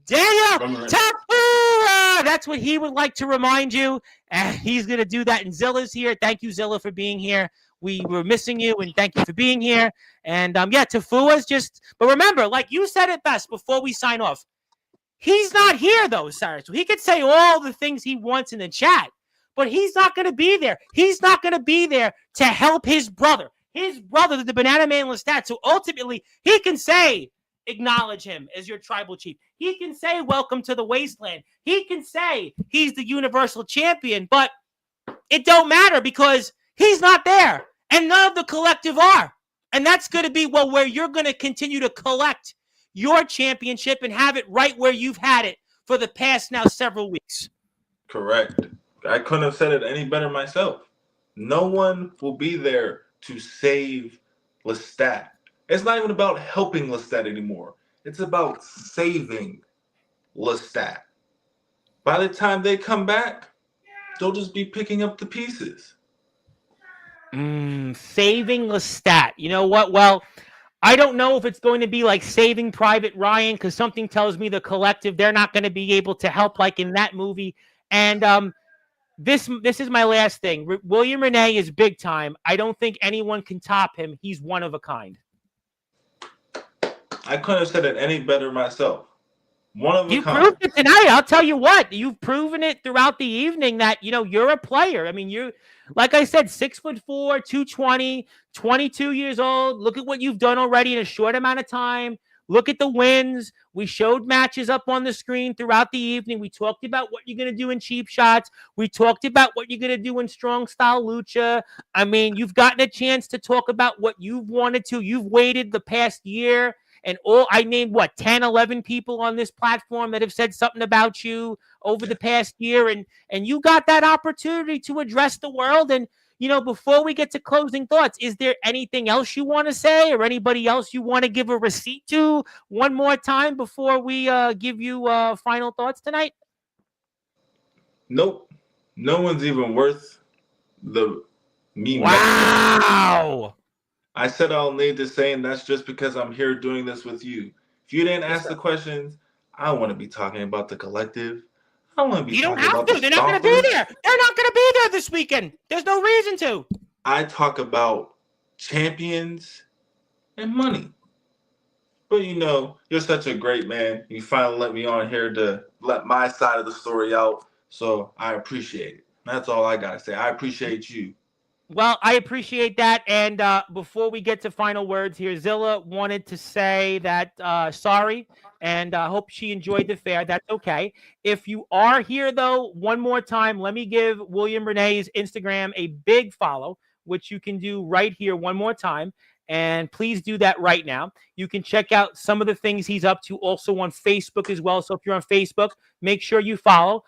Daniel Tafua. That's what he would like to remind you. And he's going to do that. And Zilla's here. Thank you, Zilla, for being here. We were missing you, and thank you for being here. And yeah, Tafua's just, but remember, like you said it best before we sign off, he's not here, though, Sarah. So he could say all the things he wants in the chat, but he's not going to be there. He's not going to be there to help his brother, the Banana Man Lestat. So ultimately, he can say, acknowledge him as your tribal chief. He can say, welcome to the wasteland. He can say he's the Universal Champion, but it don't matter because he's not there. And none of the collective are. And that's going to be where you're going to continue to collect your championship and have it right where you've had it for the past now several weeks. Correct. I couldn't have said it any better myself. No one will be there to save Lestat. It's not even about helping Lestat anymore. It's about saving Lestat. By the time they come back, they'll just be picking up the pieces. Saving Lestat. You know what? Well, I don't know if it's going to be like Saving Private Ryan, because something tells me the collective, they're not going to be able to help like in that movie. And this is my last thing. William Renee is big time. I don't think anyone can top him. He's one of a kind. I couldn't have said it any better myself. One of a kind. You proved it tonight. I'll tell you what. You've proven it throughout the evening that, you're a player. I mean, you're, like I said, 6'4", 220, 22 years old. Look at what you've done already in a short amount of time. Look at the wins. We showed matches up on the screen throughout the evening. We talked about what you're going to do in cheap shots. We talked about what you're going to do in strong style lucha. I mean, you've gotten a chance to talk about what you've wanted to. You've waited the past year. And I named 10, 11 people on this platform that have said something about you over the past year. And you got that opportunity to address the world. And, before we get to closing thoughts, is there anything else you want to say or anybody else you want to give a receipt to one more time before we give you final thoughts tonight? Nope. No one's even worth me. Wow. I said I'll need to say, and that's just because I'm here doing this with you. If you didn't ask the questions, I want to be talking about the collective. I want to be talking about the They're not going to be there. They're not going to be there this weekend. There's no reason to. I talk about champions and money. But you're such a great man. You finally let me on here to let my side of the story out. So I appreciate it. That's all I got to say. I appreciate you. Well, I appreciate that. And before we get to final words here, Zilla wanted to say that sorry, and I hope she enjoyed the fair. That's okay. If you are here, though, one more time, let me give William Renee's Instagram a big follow, which you can do right here one more time. And please do that right now. You can check out some of the things he's up to also on Facebook as well. So if you're on Facebook, make sure you follow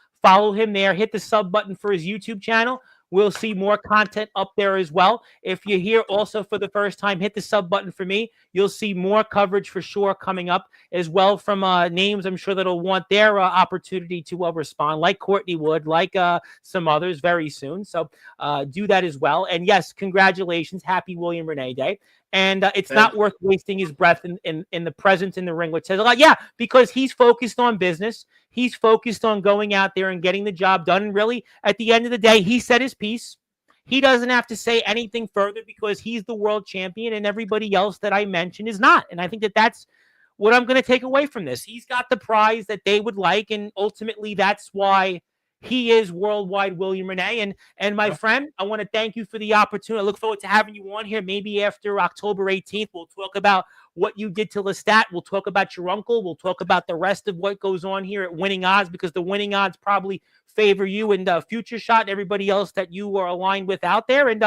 him there. Hit the sub button for his YouTube channel. We'll see more content up there as well. If you're here also for the first time, hit the sub button for me. You'll see more coverage for sure coming up as well from names I'm sure that'll want their opportunity to respond, like Courtney Wood, like some others very soon. So do that as well. And yes, congratulations. Happy William Renee Day. And it's not worth wasting his breath in the presence in the ring, which says a lot. Yeah, because he's focused on business. He's focused on going out there and getting the job done. And really, at the end of the day, he said his piece. He doesn't have to say anything further because he's the world champion and everybody else that I mentioned is not. And I think that that's what I'm going to take away from this. He's got the prize that they would like, and ultimately that's why he is worldwide William Renee. And my friend, I want to thank you for the opportunity. I look forward to having you on here. Maybe after October 18th, we'll talk about what you did to Lestat. We'll talk about your uncle. We'll talk about the rest of what goes on here at Winning Odds, because the winning odds probably favor you and Future Shot and everybody else that you are aligned with out there. And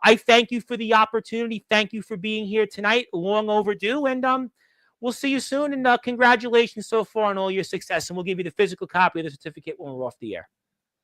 I thank you for the opportunity. Thank you for being here tonight. Long overdue. And we'll see you soon. And congratulations so far on all your success. And we'll give you the physical copy of the certificate when we're off the air.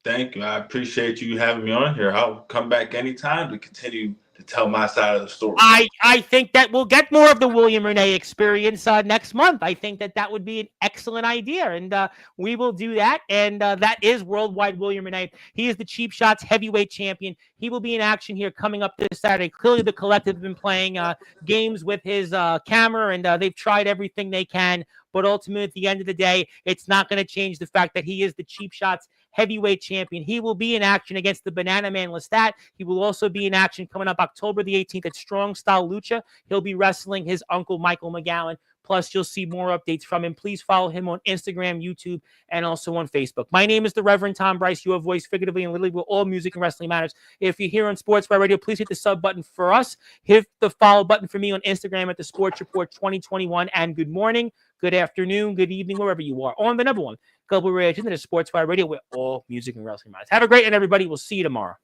Thank you. I appreciate you having me on here. I'll come back anytime to continue to tell my side of the story. I think that we'll get more of the William Renee experience next month. I think that would be an excellent idea, and we will do that. And that is worldwide William Renee. He is the Cheap Shots heavyweight champion. He will be in action here coming up this Saturday. Clearly, the collective have been playing games with his camera, and they've tried everything they can. But ultimately, at the end of the day, it's not going to change the fact that he is the Cheap Shots heavyweight champion. He will be in action against the Banana Man Lestat. He will also be in action coming up October the 18th at Strong Style Lucha. He'll be wrestling his uncle, Michael McGowan. Plus, you'll see more updates from him. Please follow him on Instagram, YouTube, and also on Facebook. My name is the Reverend Tom Bryce, your voice figuratively and literally where all music and wrestling matters. If you're here on Sportzwire Radio, please hit the sub button for us. Hit the follow button for me on Instagram at the Sports Report 2021. And good morning, good afternoon, good evening, wherever you are. On the number one global radio, the Sportswire Radio, where all music and wrestling matters. Have a great night, everybody. We'll see you tomorrow.